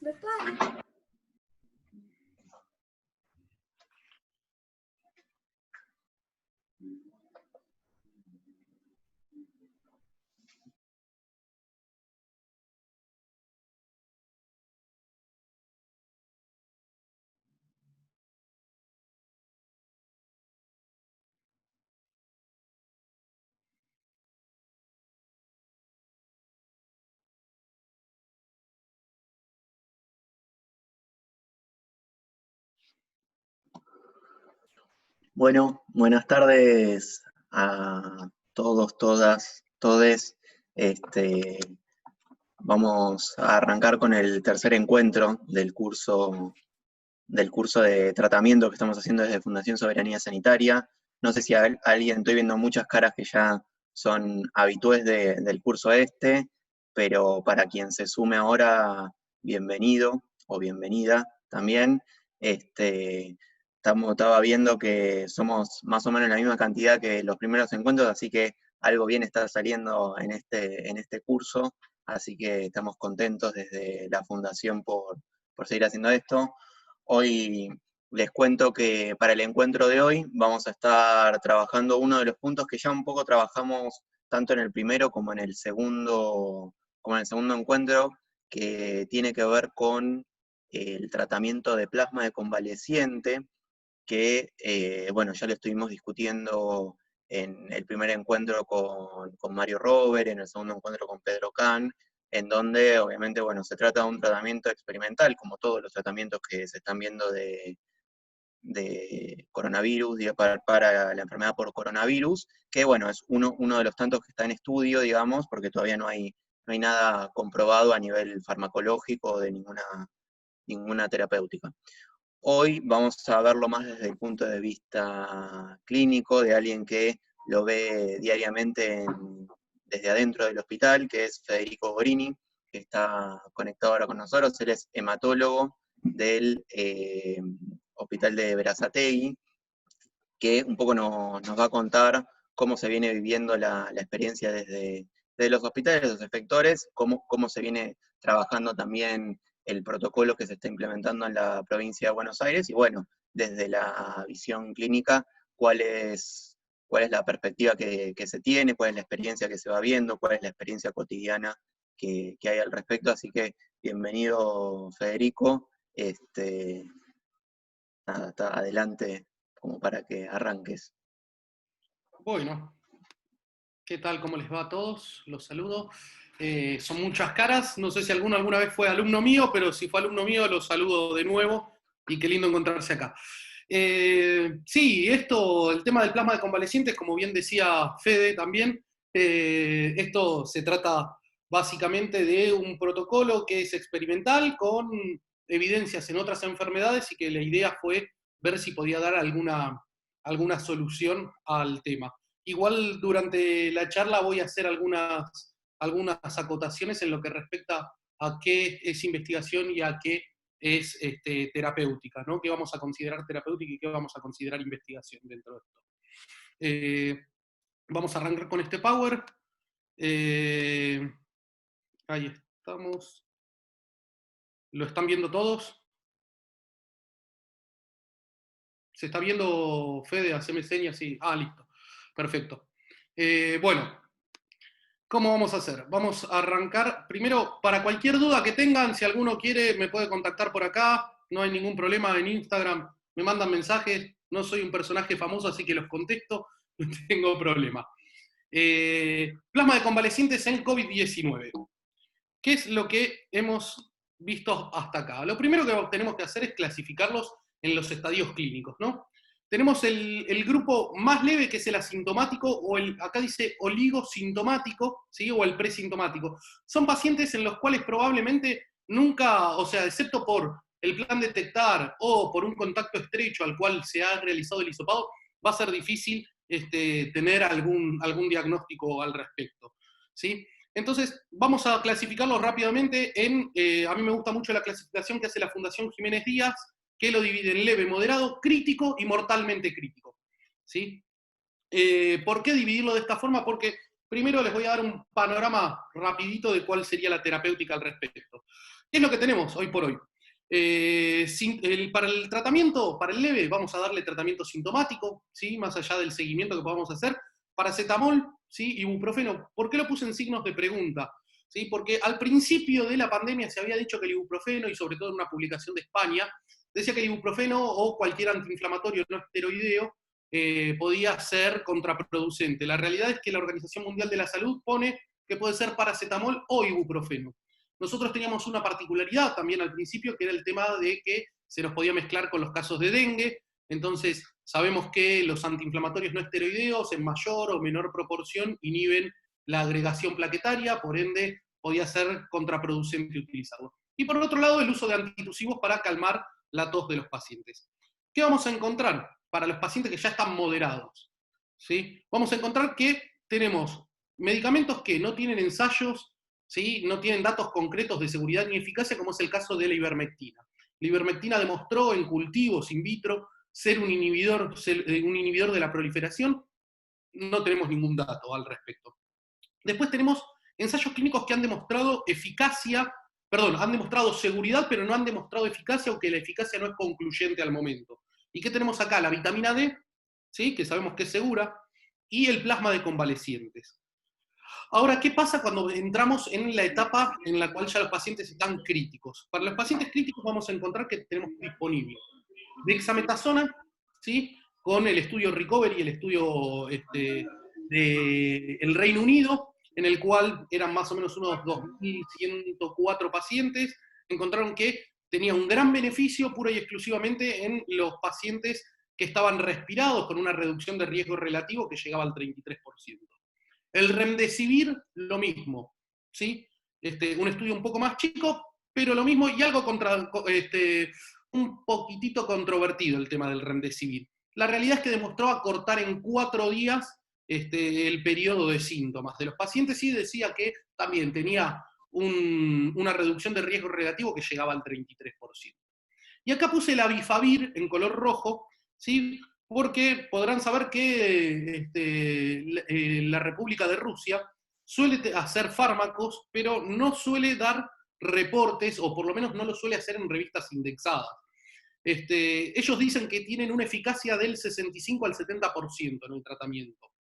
Me pare. Bueno, buenas tardes a todos, todas, todes. Este, Vamos a arrancar con el tercer encuentro del curso de tratamiento que estamos haciendo desde Fundación Soberanía Sanitaria. No sé si alguien, estoy viendo muchas caras que ya son habitués del curso este, pero para quien se sume ahora, bienvenido o bienvenida también. Estaba viendo que somos más o menos la misma cantidad que los primeros encuentros, así que algo bien está saliendo en este curso, así que estamos contentos desde la Fundación por seguir haciendo esto. Hoy les cuento que para el encuentro de hoy vamos a estar trabajando uno de los puntos que ya un poco trabajamos tanto en el primero como en el segundo encuentro, que tiene que ver con el tratamiento de plasma de convaleciente, que bueno, ya lo estuvimos discutiendo en el primer encuentro con Mario Robert, en el segundo encuentro con Pedro Kahn, en donde obviamente, bueno, se trata de un tratamiento experimental, como todos los tratamientos que se están viendo de coronavirus, para la enfermedad por coronavirus, que bueno, es uno de los tantos que está en estudio, digamos, porque todavía no hay nada comprobado a nivel farmacológico de ninguna terapéutica. Hoy vamos a verlo más desde el punto de vista clínico, de alguien que lo ve diariamente desde adentro del hospital, que es Federico Gorini, que está conectado ahora con nosotros. Él es hematólogo del Hospital de Berazategui, que un poco nos va a contar cómo se viene viviendo la experiencia desde los hospitales, los efectores, cómo se viene trabajando también el protocolo que se está implementando en la provincia de Buenos Aires, y bueno, desde la visión clínica, cuál es la perspectiva que se tiene, cuál es la experiencia que se va viendo, cuál es la experiencia cotidiana que hay al respecto. Así que bienvenido, Federico. Nada, está adelante como para que arranques. Bueno, ¿qué tal? ¿Cómo les va a todos? Los saludo. Son muchas caras, no sé si alguno alguna vez fue alumno mío, pero si fue alumno mío los saludo de nuevo y qué lindo encontrarse acá. Sí, el tema del plasma de convalecientes, como bien decía Fede también, esto se trata básicamente de un protocolo que es experimental con evidencias en otras enfermedades y que la idea fue ver si podía dar alguna solución al tema. Igual durante la charla voy a hacer algunas acotaciones en lo que respecta a qué es investigación y a qué es terapéutica, ¿no? ¿Qué vamos a considerar terapéutica y qué vamos a considerar investigación dentro de esto? Vamos a arrancar con este Power. Ahí estamos. ¿Lo están viendo todos? ¿Se está viendo, Fede? Haceme señas, sí. Ah, listo. Perfecto. Bueno, ¿cómo vamos a hacer? Vamos a arrancar. Primero, para cualquier duda que tengan, si alguno quiere, me puede contactar por acá. No hay ningún problema en Instagram. Me mandan mensajes. No soy un personaje famoso, así que los contesto. No tengo problema. Plasma de convalecientes en COVID-19. ¿Qué es lo que hemos visto hasta acá? Lo primero que tenemos que hacer es clasificarlos en los estadios clínicos, ¿no? Tenemos el grupo más leve, que es el asintomático, o acá dice oligosintomático, ¿sí? O el presintomático. Son pacientes en los cuales probablemente nunca, o sea, excepto por el plan detectar o por un contacto estrecho al cual se ha realizado el hisopado, va a ser difícil tener algún diagnóstico al respecto, ¿sí? Entonces, vamos a clasificarlo rápidamente a mí me gusta mucho la clasificación que hace la Fundación Jiménez Díaz, que lo divide en leve, moderado, crítico y mortalmente crítico, ¿sí? ¿Por qué dividirlo de esta forma? Porque primero les voy a dar un panorama rapidito de cuál sería la terapéutica al respecto. ¿Qué es lo que tenemos hoy por hoy? Para el tratamiento, para el leve, vamos a darle tratamiento sintomático, ¿sí? Más allá del seguimiento que podamos hacer. Paracetamol, ¿sí? Ibuprofeno. ¿Por qué lo puse en signos de pregunta? ¿Sí? Porque al principio de la pandemia se había dicho que el ibuprofeno, y sobre todo en una publicación de España, decía que el ibuprofeno o cualquier antiinflamatorio no esteroideo podía ser contraproducente. La realidad es que la Organización Mundial de la Salud pone que puede ser paracetamol o ibuprofeno. Nosotros teníamos una particularidad también al principio, que era el tema de que se nos podía mezclar con los casos de dengue. Entonces, sabemos que los antiinflamatorios no esteroideos en mayor o menor proporción inhiben la agregación plaquetaria, por ende podía ser contraproducente utilizarlo. Y por otro lado, el uso de antitusivos para calmar la tos de los pacientes. ¿Qué vamos a encontrar para los pacientes que ya están moderados? ¿Sí? Vamos a encontrar que tenemos medicamentos que no tienen ensayos, ¿sí? No tienen datos concretos de seguridad ni eficacia, como es el caso de la ivermectina. La ivermectina demostró en cultivos in vitro ser un inhibidor de la proliferación. No tenemos ningún dato al respecto. Después tenemos ensayos clínicos que han demostrado eficacia, perdón, han demostrado seguridad, pero no han demostrado eficacia, aunque la eficacia no es concluyente al momento. ¿Y qué tenemos acá? La vitamina D, ¿sí? Que sabemos que es segura, y el plasma de convalecientes. Ahora, ¿qué pasa cuando entramos en la etapa en la cual ya los pacientes están críticos? Para los pacientes críticos vamos a encontrar que tenemos disponible dexametasona, ¿sí? Con el estudio Recovery y el estudio del Reino Unido, en el cual eran más o menos unos 2.104 pacientes, encontraron que tenía un gran beneficio pura y exclusivamente en los pacientes que estaban respirados con una reducción de riesgo relativo que llegaba al 33%. El remdesivir, lo mismo, ¿sí? Un estudio un poco más chico, pero lo mismo, y algo un poquitito controvertido el tema del remdesivir. La realidad es que demostró acortar en 4 días el periodo de síntomas de los pacientes, y decía que también tenía una reducción de riesgo relativo que llegaba al 33%. Y acá puse el Avifavir en color rojo, ¿sí? Porque podrán saber que la República de Rusia suele hacer fármacos, pero no suele dar reportes, o por lo menos no lo suele hacer en revistas indexadas. Ellos dicen que tienen una eficacia del 65 al 70% en el tratamiento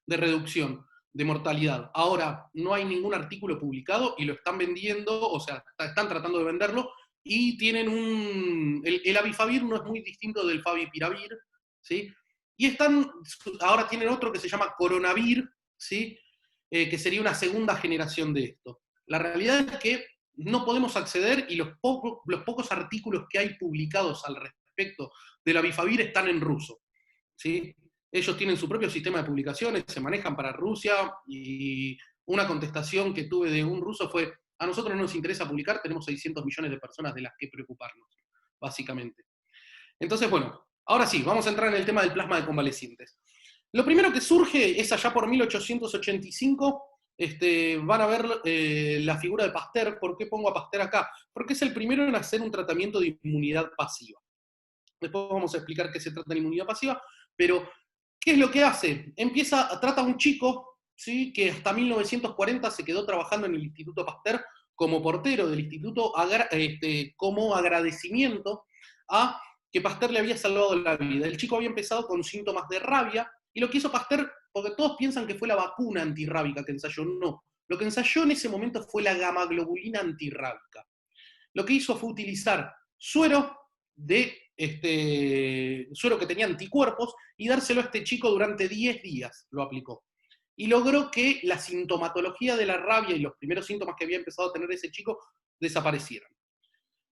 de reducción de mortalidad. Ahora, no hay ningún artículo publicado y lo están vendiendo, o sea, están tratando de venderlo, y tienen el Avifavir no es muy distinto del Favipiravir, ¿sí? Y ahora tienen otro que se llama Coronavir, ¿sí? Que sería una segunda generación de esto. La realidad es que no podemos acceder, y los pocos artículos que hay publicados al respecto del Avifavir están en ruso, ¿sí? Ellos tienen su propio sistema de publicaciones, se manejan para Rusia, y una contestación que tuve de un ruso fue: a nosotros no nos interesa publicar, tenemos 600 millones de personas de las que preocuparnos, básicamente. Entonces, bueno, ahora sí, vamos a entrar en el tema del plasma de convalecientes. Lo primero que surge es allá por 1885, van a ver la figura de Pasteur. ¿Por qué pongo a Pasteur acá? Porque es el primero en hacer un tratamiento de inmunidad pasiva. Después vamos a explicar qué se trata de inmunidad pasiva, pero ¿qué es lo que hace? Trata a un chico, ¿sí? Que hasta 1940 se quedó trabajando en el Instituto Pasteur como portero del instituto, como agradecimiento a que Pasteur le había salvado la vida. El chico había empezado con síntomas de rabia, y lo que hizo Pasteur, porque todos piensan que fue la vacuna antirrábica que ensayó, no. Lo que ensayó en ese momento fue la gamaglobulina antirrábica. Lo que hizo fue utilizar suero que tenía anticuerpos, y dárselo a este chico durante 10 días, lo aplicó. Y logró que la sintomatología de la rabia y los primeros síntomas que había empezado a tener ese chico desaparecieran.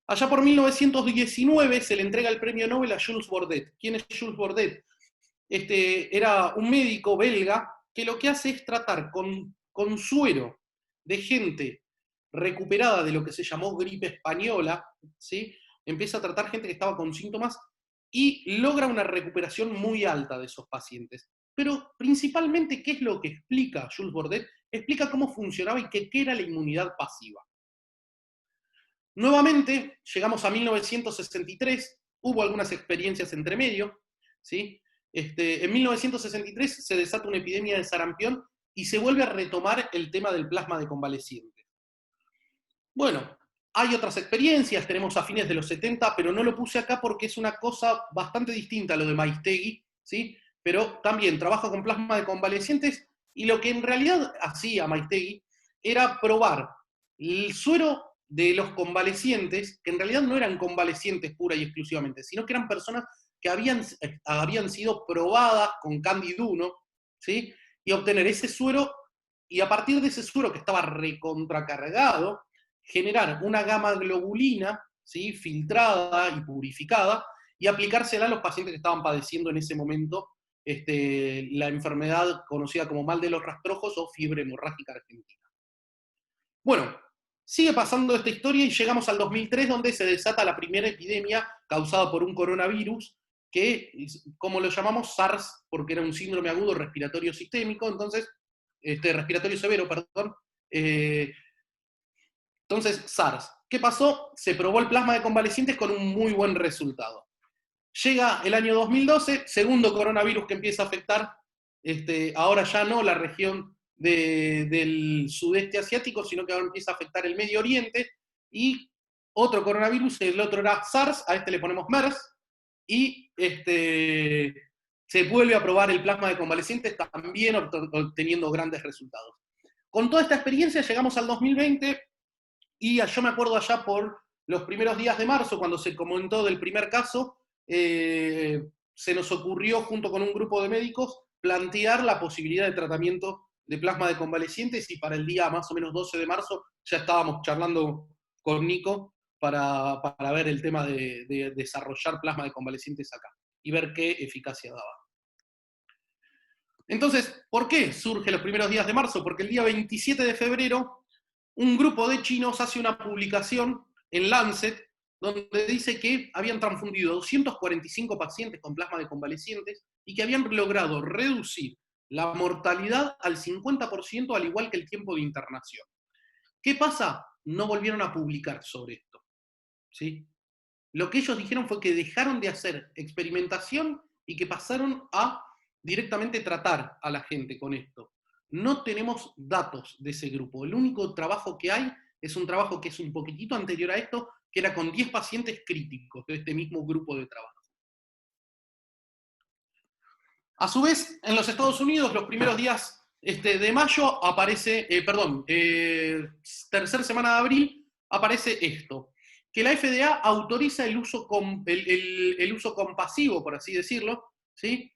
Allá por 1919 se le entrega el premio Nobel a Jules Bordet. ¿Quién es Jules Bordet? Era un médico belga que lo que hace es tratar con suero de gente recuperada de lo que se llamó gripe española, ¿sí? Empieza a tratar gente que estaba con síntomas y logra una recuperación muy alta de esos pacientes. Pero principalmente, ¿qué es lo que explica Jules Bordet? Explica cómo funcionaba y qué era la inmunidad pasiva. Nuevamente, llegamos a 1963, hubo algunas experiencias entre medio, ¿sí? En 1963 se desata una epidemia de sarampión, y se vuelve a retomar el tema del plasma de convalecientes. Bueno, hay otras experiencias, tenemos a fines de los 70, pero no lo puse acá porque es una cosa bastante distinta a lo de Maiztegui, ¿sí? Pero también trabaja con plasma de convalecientes, y lo que en realidad hacía Maiztegui era probar el suero de los convalecientes, que en realidad no eran convalecientes pura y exclusivamente, sino que eran personas que habían sido probadas con Candid-1, ¿sí? Y obtener ese suero, y a partir de ese suero que estaba recontracargado, generar una gamma globulina, ¿sí? Filtrada y purificada, y aplicársela a los pacientes que estaban padeciendo en ese momento la enfermedad conocida como mal de los rastrojos o fiebre hemorrágica argentina. Bueno, sigue pasando esta historia y llegamos al 2003, donde se desata la primera epidemia causada por un coronavirus, que, como lo llamamos, SARS, porque era un síndrome agudo respiratorio sistémico, entonces, respiratorio severo, perdón. Entonces, SARS. ¿Qué pasó? Se probó el plasma de convalecientes con un muy buen resultado. Llega el año 2012, segundo coronavirus que empieza a afectar, ahora ya no la región del sudeste asiático, sino que ahora empieza a afectar el Medio Oriente, y otro coronavirus, el otro era SARS, a este le ponemos MERS, y se vuelve a probar el plasma de convalecientes, también obteniendo grandes resultados. Con toda esta experiencia llegamos al 2020, y yo me acuerdo allá por los primeros días de marzo, cuando se comentó del primer caso, se nos ocurrió, junto con un grupo de médicos, plantear la posibilidad de tratamiento de plasma de convalecientes, y para el día más o menos 12 de marzo ya estábamos charlando con Nico para ver el tema de desarrollar plasma de convalecientes acá y ver qué eficacia daba. Entonces, ¿por qué surge los primeros días de marzo? Porque el día 27 de febrero un grupo de chinos hace una publicación en Lancet donde dice que habían transfundido 245 pacientes con plasma de convalecientes y que habían logrado reducir la mortalidad al 50%, al igual que el tiempo de internación. ¿Qué pasa? No volvieron a publicar sobre esto, ¿sí? Lo que ellos dijeron fue que dejaron de hacer experimentación y que pasaron a directamente tratar a la gente con esto. No tenemos datos de ese grupo. El único trabajo que hay es un trabajo que es un poquitito anterior a esto, que era con 10 pacientes críticos de este mismo grupo de trabajo. A su vez, en los Estados Unidos, los primeros días de mayo aparece, tercera semana de abril, aparece esto, que la FDA autoriza el uso compasivo, por así decirlo, ¿sí?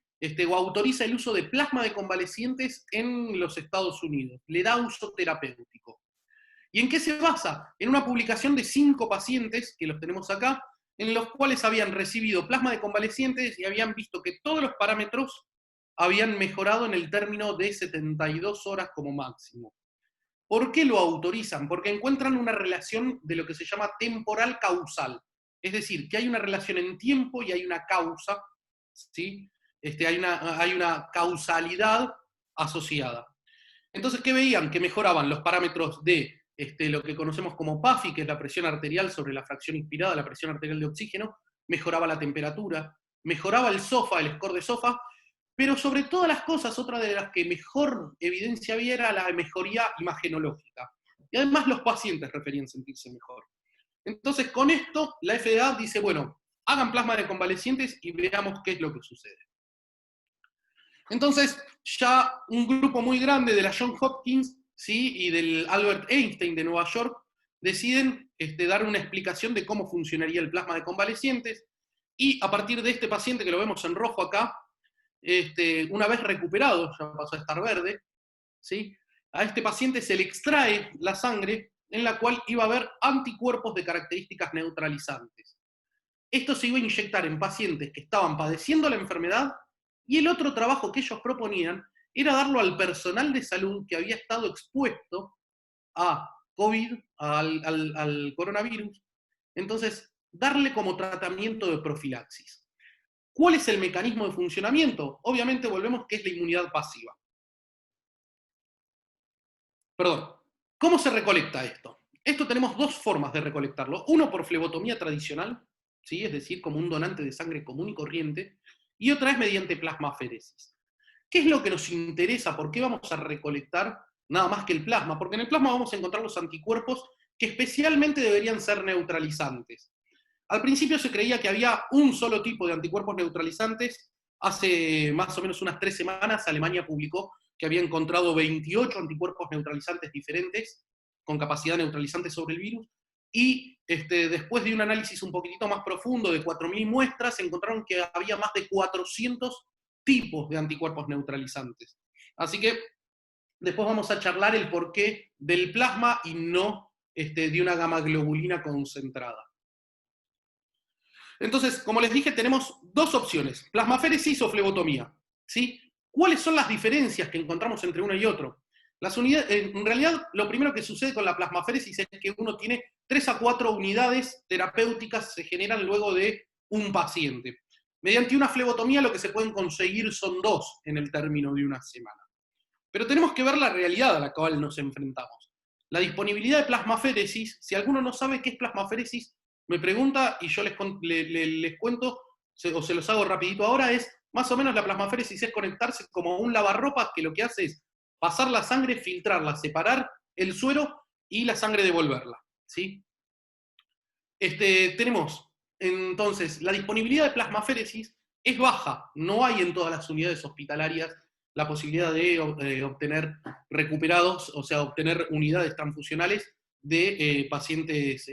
O autoriza el uso de plasma de convalecientes en los Estados Unidos, le da uso terapéutico. ¿Y en qué se basa? En una publicación de 5 pacientes, que los tenemos acá, en los cuales habían recibido plasma de convalecientes y habían visto que todos los parámetros habían mejorado en el término de 72 horas como máximo. ¿Por qué lo autorizan? Porque encuentran una relación de lo que se llama temporal causal. Es decir, que hay una relación en tiempo y hay una causa, ¿sí? Hay una causalidad asociada. Entonces, ¿qué veían? Que mejoraban los parámetros de lo que conocemos como PAFI, que es la presión arterial sobre la fracción inspirada, la presión arterial de oxígeno, mejoraba la temperatura, mejoraba el SOFA, el score de SOFA, pero sobre todas las cosas, otra de las que mejor evidencia había era la mejoría imagenológica. Y además los pacientes referían sentirse mejor. Entonces, con esto, la FDA dice, bueno, hagan plasma de convalecientes y veamos qué es lo que sucede. Entonces, ya un grupo muy grande de la Johns Hopkins, ¿sí? Y del Albert Einstein de Nueva York deciden dar una explicación de cómo funcionaría el plasma de convalecientes, y a partir de este paciente, que lo vemos en rojo acá, una vez recuperado, ya pasó a estar verde, ¿sí? A este paciente se le extrae la sangre, en la cual iba a haber anticuerpos de características neutralizantes. Esto se iba a inyectar en pacientes que estaban padeciendo la enfermedad, y el otro trabajo que ellos proponían era darlo al personal de salud que había estado expuesto a COVID, al coronavirus. Entonces, darle como tratamiento de profilaxis. ¿Cuál es el mecanismo de funcionamiento? Obviamente volvemos que es la inmunidad pasiva. Perdón. ¿Cómo se recolecta esto? Esto tenemos dos formas de recolectarlo. Uno por flebotomía tradicional, ¿sí? Es decir, como un donante de sangre común y corriente, y otra es mediante plasmaferesis. ¿Qué es lo que nos interesa? ¿Por qué vamos a recolectar nada más que el plasma? Porque en el plasma vamos a encontrar los anticuerpos que especialmente deberían ser neutralizantes. Al principio se creía que había un solo tipo de anticuerpos neutralizantes. Hace más o menos unas 3 semanas Alemania publicó que había encontrado 28 anticuerpos neutralizantes diferentes, con capacidad neutralizante sobre el virus, y después de un análisis un poquitito más profundo de 4.000 muestras, encontraron que había más de 400 tipos de anticuerpos neutralizantes. Así que después vamos a charlar el porqué del plasma y no de una gamma globulina concentrada. Entonces, como les dije, tenemos dos opciones, plasmaféresis o flebotomía, ¿sí? ¿Cuáles son las diferencias que encontramos entre uno y otro? En realidad, lo primero que sucede con la plasmaféresis es que uno tiene 3 a 4 unidades terapéuticas se generan luego de un paciente. Mediante una flebotomía lo que se pueden conseguir son 2 en el término de una semana. Pero tenemos que ver la realidad a la cual nos enfrentamos. La disponibilidad de plasmaféresis, si alguno no sabe qué es plasmaféresis, me pregunta y yo les cuento, o se los hago rapidito ahora, es más o menos la plasmaféresis es conectarse como un lavarropas que lo que hace es pasar la sangre, filtrarla, separar el suero y la sangre devolverla, ¿sí? Tenemos, entonces, la disponibilidad de plasmaféresis es baja, no hay en todas las unidades hospitalarias la posibilidad de obtener recuperados, o sea, obtener unidades transfusionales de pacientes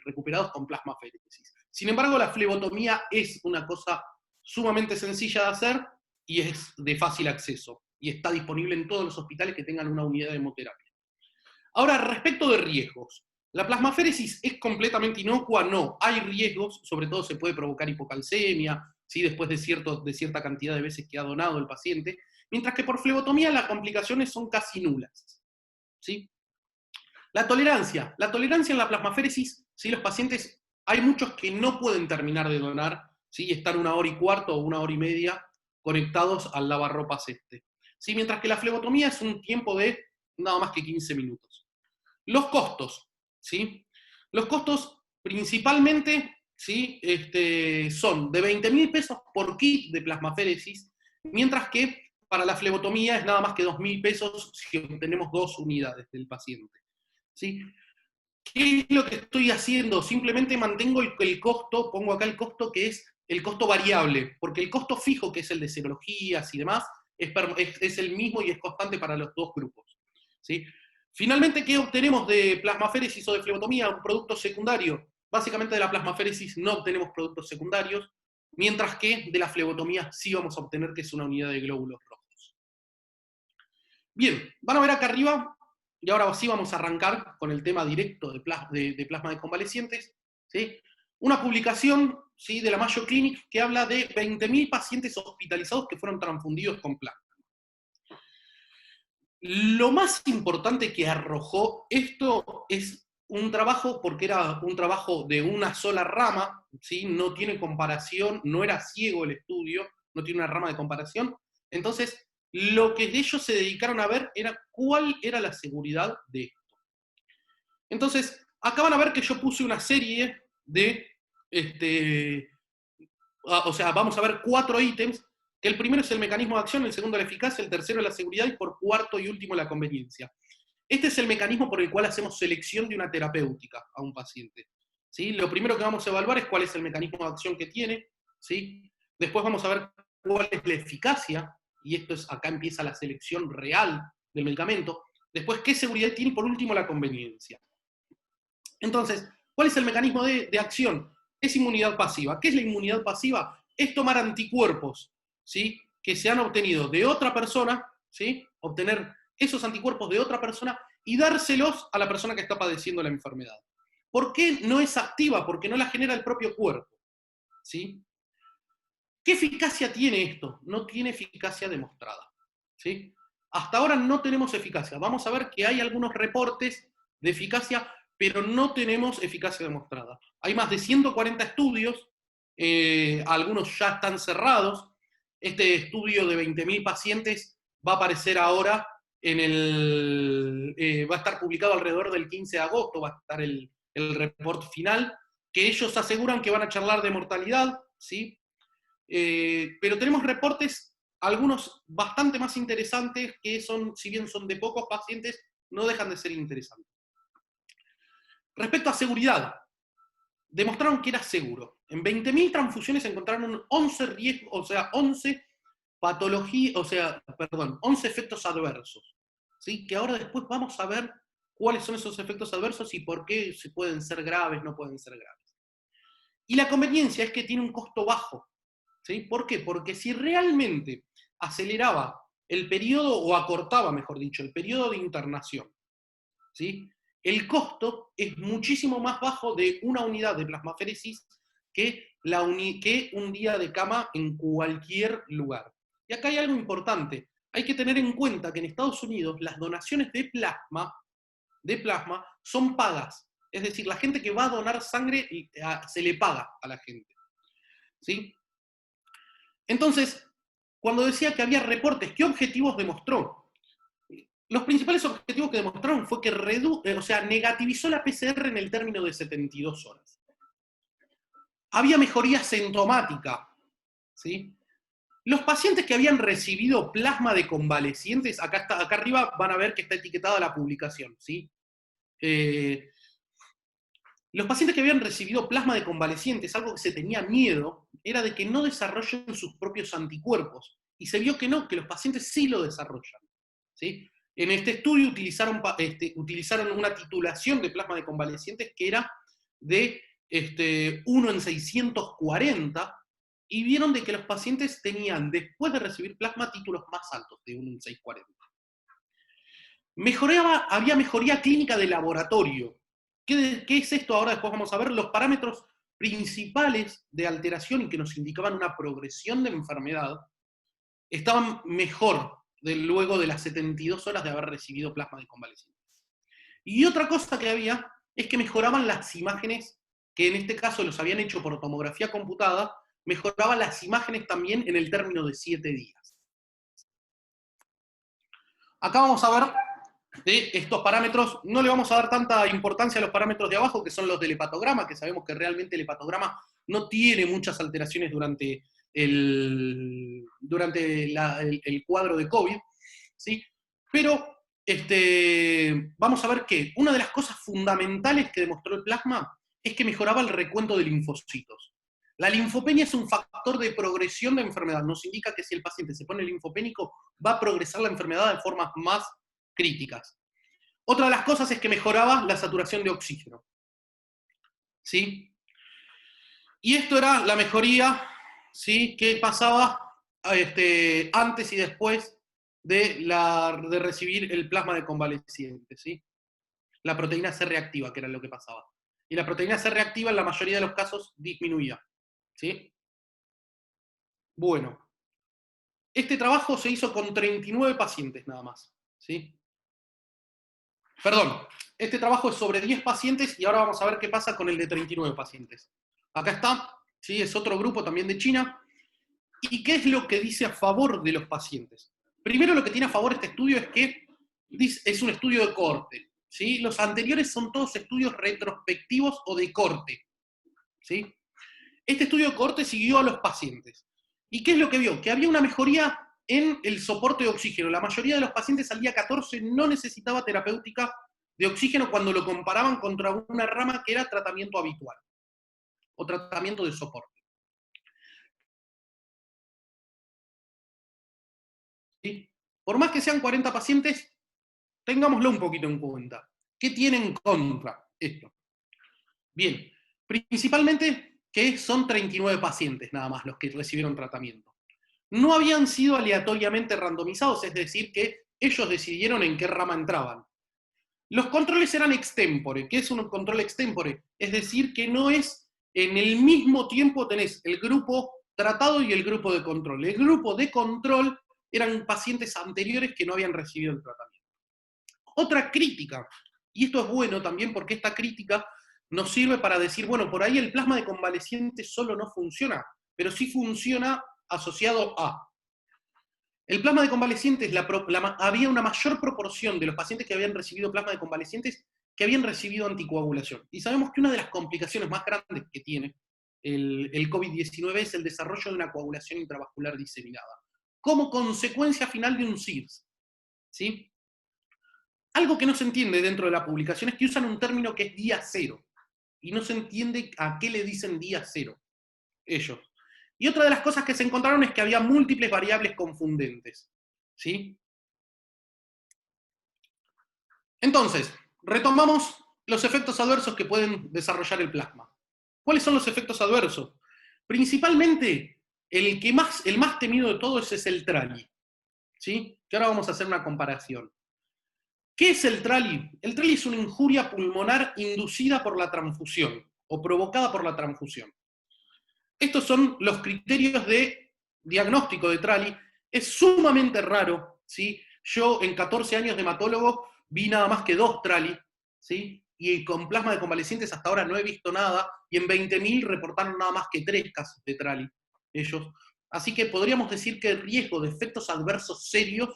recuperados con plasmaféresis. Sin embargo, la flebotomía es una cosa sumamente sencilla de hacer y es de fácil acceso, y está disponible en todos los hospitales que tengan una unidad de hemoterapia. Ahora, respecto de riesgos, ¿la plasmaféresis es completamente inocua? No, hay riesgos, sobre todo se puede provocar hipocalcemia, ¿sí? Después de cierta cantidad de veces que ha donado el paciente, mientras que por flebotomía las complicaciones son casi nulas, ¿sí? La tolerancia en la plasmaféresis, ¿sí? Los pacientes, hay muchos que no pueden terminar de donar, ¿sí? Están 1 hora y cuarto o 1 hora y media conectados al lavarropas ¿sí? Mientras que la flebotomía es un tiempo de nada más que 15 minutos. Los costos, ¿sí? Los costos principalmente, ¿sí? Son de 20.000 pesos por kit de plasmaféresis, mientras que para la flebotomía es nada más que 2.000 pesos si obtenemos 2 unidades del paciente, ¿sí? ¿Qué es lo que estoy haciendo? Simplemente mantengo el costo, pongo acá el costo que es el costo variable, porque el costo fijo, que es el de serologías y demás, es el mismo y es constante para los dos grupos, ¿sí? Finalmente, ¿qué obtenemos de plasmaféresis o de flebotomía? Un producto secundario. Básicamente de la plasmaféresis no obtenemos productos secundarios, mientras que de la flebotomía sí vamos a obtener que es una unidad de glóbulos rojos. Bien, van a ver acá arriba, y ahora sí vamos a arrancar con el tema directo de plasma de convalecientes, ¿sí? Una publicación, ¿sí? De la Mayo Clinic que habla de 20.000 pacientes hospitalizados que fueron transfundidos con plasma. Lo más importante que arrojó esto es un trabajo, porque era un trabajo de una sola rama, ¿sí? No tiene comparación, no era ciego el estudio, no tiene una rama de comparación. Entonces, lo que ellos se dedicaron a ver era cuál era la seguridad de esto. Entonces, acá van a ver que yo puse una serie de, o sea, vamos a ver 4 ítems, que el primero es el mecanismo de acción, el segundo la eficacia, el tercero la seguridad y por cuarto y último la conveniencia. Este es el mecanismo por el cual hacemos selección de una terapéutica a un paciente, ¿sí? Lo primero que vamos a evaluar es cuál es el mecanismo de acción que tiene, ¿sí? Después vamos a ver cuál es la eficacia, y esto es, acá empieza la selección real del medicamento. Después, qué seguridad tiene y por último la conveniencia. Entonces, ¿cuál es el mecanismo de acción? Es inmunidad pasiva. ¿Qué es la inmunidad pasiva? Es tomar anticuerpos, ¿sí? Que se han obtenido de otra persona, ¿sí? Obtener esos anticuerpos de otra persona y dárselos a la persona que está padeciendo la enfermedad. ¿Por qué no es activa? Porque no la genera el propio cuerpo, ¿sí? ¿Qué eficacia tiene esto? No tiene eficacia demostrada, ¿sí? Hasta ahora no tenemos eficacia. Vamos a ver que hay algunos reportes de eficacia, pero no tenemos eficacia demostrada. Hay más de 140 estudios, algunos ya están cerrados. Este estudio de 20.000 pacientes va a aparecer ahora va a estar publicado alrededor del 15 de agosto, va a estar el report final, que ellos aseguran que van a charlar de mortalidad, ¿sí? Pero tenemos reportes algunos bastante más interesantes que son, si bien son de pocos pacientes, no dejan de ser interesantes. Respecto a seguridad, demostraron que era seguro. En 20.000 transfusiones encontraron 11 riesgos, o sea, 11 patologías, o sea, perdón, 11 efectos adversos. ¿Sí? Que ahora después vamos a ver cuáles son esos efectos adversos y por qué se pueden ser graves, no pueden ser graves. Y la conveniencia es que tiene un costo bajo. ¿Sí? ¿Por qué? Porque si realmente aceleraba el periodo, o acortaba, mejor dicho, el periodo de internación, ¿sí? El costo es muchísimo más bajo de una unidad de plasmaféresis que un día de cama en cualquier lugar. Y acá hay algo importante. Hay que tener en cuenta que en Estados Unidos las donaciones de plasma son pagas. Es decir, la gente que va a donar sangre se le paga a la gente. ¿Sí? Entonces, cuando decía que había reportes, ¿qué objetivos demostró? Los principales objetivos que demostraron fue que negativizó la PCR en el término de 72 horas. Había mejoría sintomática, ¿sí? Los pacientes que habían recibido plasma de convalecientes, acá arriba van a ver que está etiquetada la publicación, ¿sí? Los pacientes que habían recibido plasma de convalecientes, algo que se tenía miedo, era de que no desarrollen sus propios anticuerpos. Y se vio que no, que los pacientes sí lo desarrollan, ¿sí? En este estudio utilizaron una titulación de plasma de convalecientes que era de 1 en 640, y vieron de que los pacientes tenían, después de recibir plasma, títulos más altos, de 1 en 640. Había mejoría clínica de laboratorio. ¿Qué es esto? Ahora después vamos a ver los parámetros principales de alteración y que nos indicaban una progresión de enfermedad, estaban mejor luego de las 72 horas de haber recibido plasma de convalecientes. Y otra cosa que había es que mejoraban las imágenes, que en este caso los habían hecho por tomografía computada, mejoraban las imágenes también en el término de 7 días. Acá vamos a ver de estos parámetros. No le vamos a dar tanta importancia a los parámetros de abajo, que son los del hepatograma, que sabemos que realmente el hepatograma no tiene muchas alteraciones durante el cuadro de COVID, ¿sí? Pero vamos a ver que una de las cosas fundamentales que demostró el plasma es que mejoraba el recuento de linfocitos. La linfopenia es un factor de progresión de enfermedad. Nos indica que si el paciente se pone linfopénico, va a progresar la enfermedad de formas más críticas. Otra de las cosas es que mejoraba la saturación de oxígeno. ¿Sí? Y esto era la mejoría, ¿sí?, que pasaba antes y después de recibir el plasma de convaleciente, ¿sí? La proteína C reactiva, que era lo que pasaba. Y la proteína C reactiva en la mayoría de los casos disminuía, ¿sí? Bueno, este trabajo se hizo con 39 pacientes nada más, ¿sí? Perdón, este trabajo es sobre 10 pacientes y ahora vamos a ver qué pasa con el de 39 pacientes. Acá está, ¿sí? Es otro grupo también de China. ¿Y qué es lo que dice a favor de los pacientes? Primero, lo que tiene a favor este estudio es que es un estudio de corte, ¿sí? Los anteriores son todos estudios retrospectivos o de corte, ¿sí? Este estudio de corte siguió a los pacientes. ¿Y qué es lo que vio? Que había una mejoría en el soporte de oxígeno. La mayoría de los pacientes al día 14 no necesitaba terapéutica de oxígeno cuando lo comparaban contra una rama que era tratamiento habitual o tratamiento de soporte. ¿Sí? Por más que sean 40 pacientes, tengámoslo un poquito en cuenta. ¿Qué tiene en contra esto? Bien, principalmente que son 39 pacientes nada más los que recibieron tratamiento. No habían sido aleatoriamente randomizados, es decir, que ellos decidieron en qué rama entraban. Los controles eran extempore. ¿Qué es un control extempore? Es decir, que no es en el mismo tiempo tenés el grupo tratado y el grupo de control. El grupo de control eran pacientes anteriores que no habían recibido el tratamiento. Otra crítica, y esto es bueno también porque esta crítica nos sirve para decir, bueno, por ahí el plasma de convaleciente solo no funciona, pero sí funciona asociado a. El plasma de convalecientes, había una mayor proporción de los pacientes que habían recibido plasma de convalecientes que habían recibido anticoagulación. Y sabemos que una de las complicaciones más grandes que tiene el COVID-19 es el desarrollo de una coagulación intravascular diseminada. como consecuencia final de un CIRS. ¿Sí? Algo que no se entiende dentro de la publicación es que usan un término que es día cero, y no se entiende a qué le dicen día cero ellos. Y otra de las cosas que se encontraron es que había múltiples variables confundentes. ¿Sí? Entonces, retomamos los efectos adversos que pueden desarrollar el plasma. ¿Cuáles son los efectos adversos? Principalmente, el más temido de todos es el trali. ¿Sí? Que ahora vamos a hacer una comparación. ¿Qué es el trali? El trali es una injuria pulmonar inducida por la transfusión o provocada por la transfusión. Estos son los criterios de diagnóstico de trali. Es sumamente raro, ¿sí? Yo en 14 años de hematólogo vi nada más que 2 trali, ¿sí? Y con plasma de convalecientes hasta ahora no he visto nada, y en 20.000 reportaron nada más que 3 casos de trali, ellos. Así que podríamos decir que el riesgo de efectos adversos serios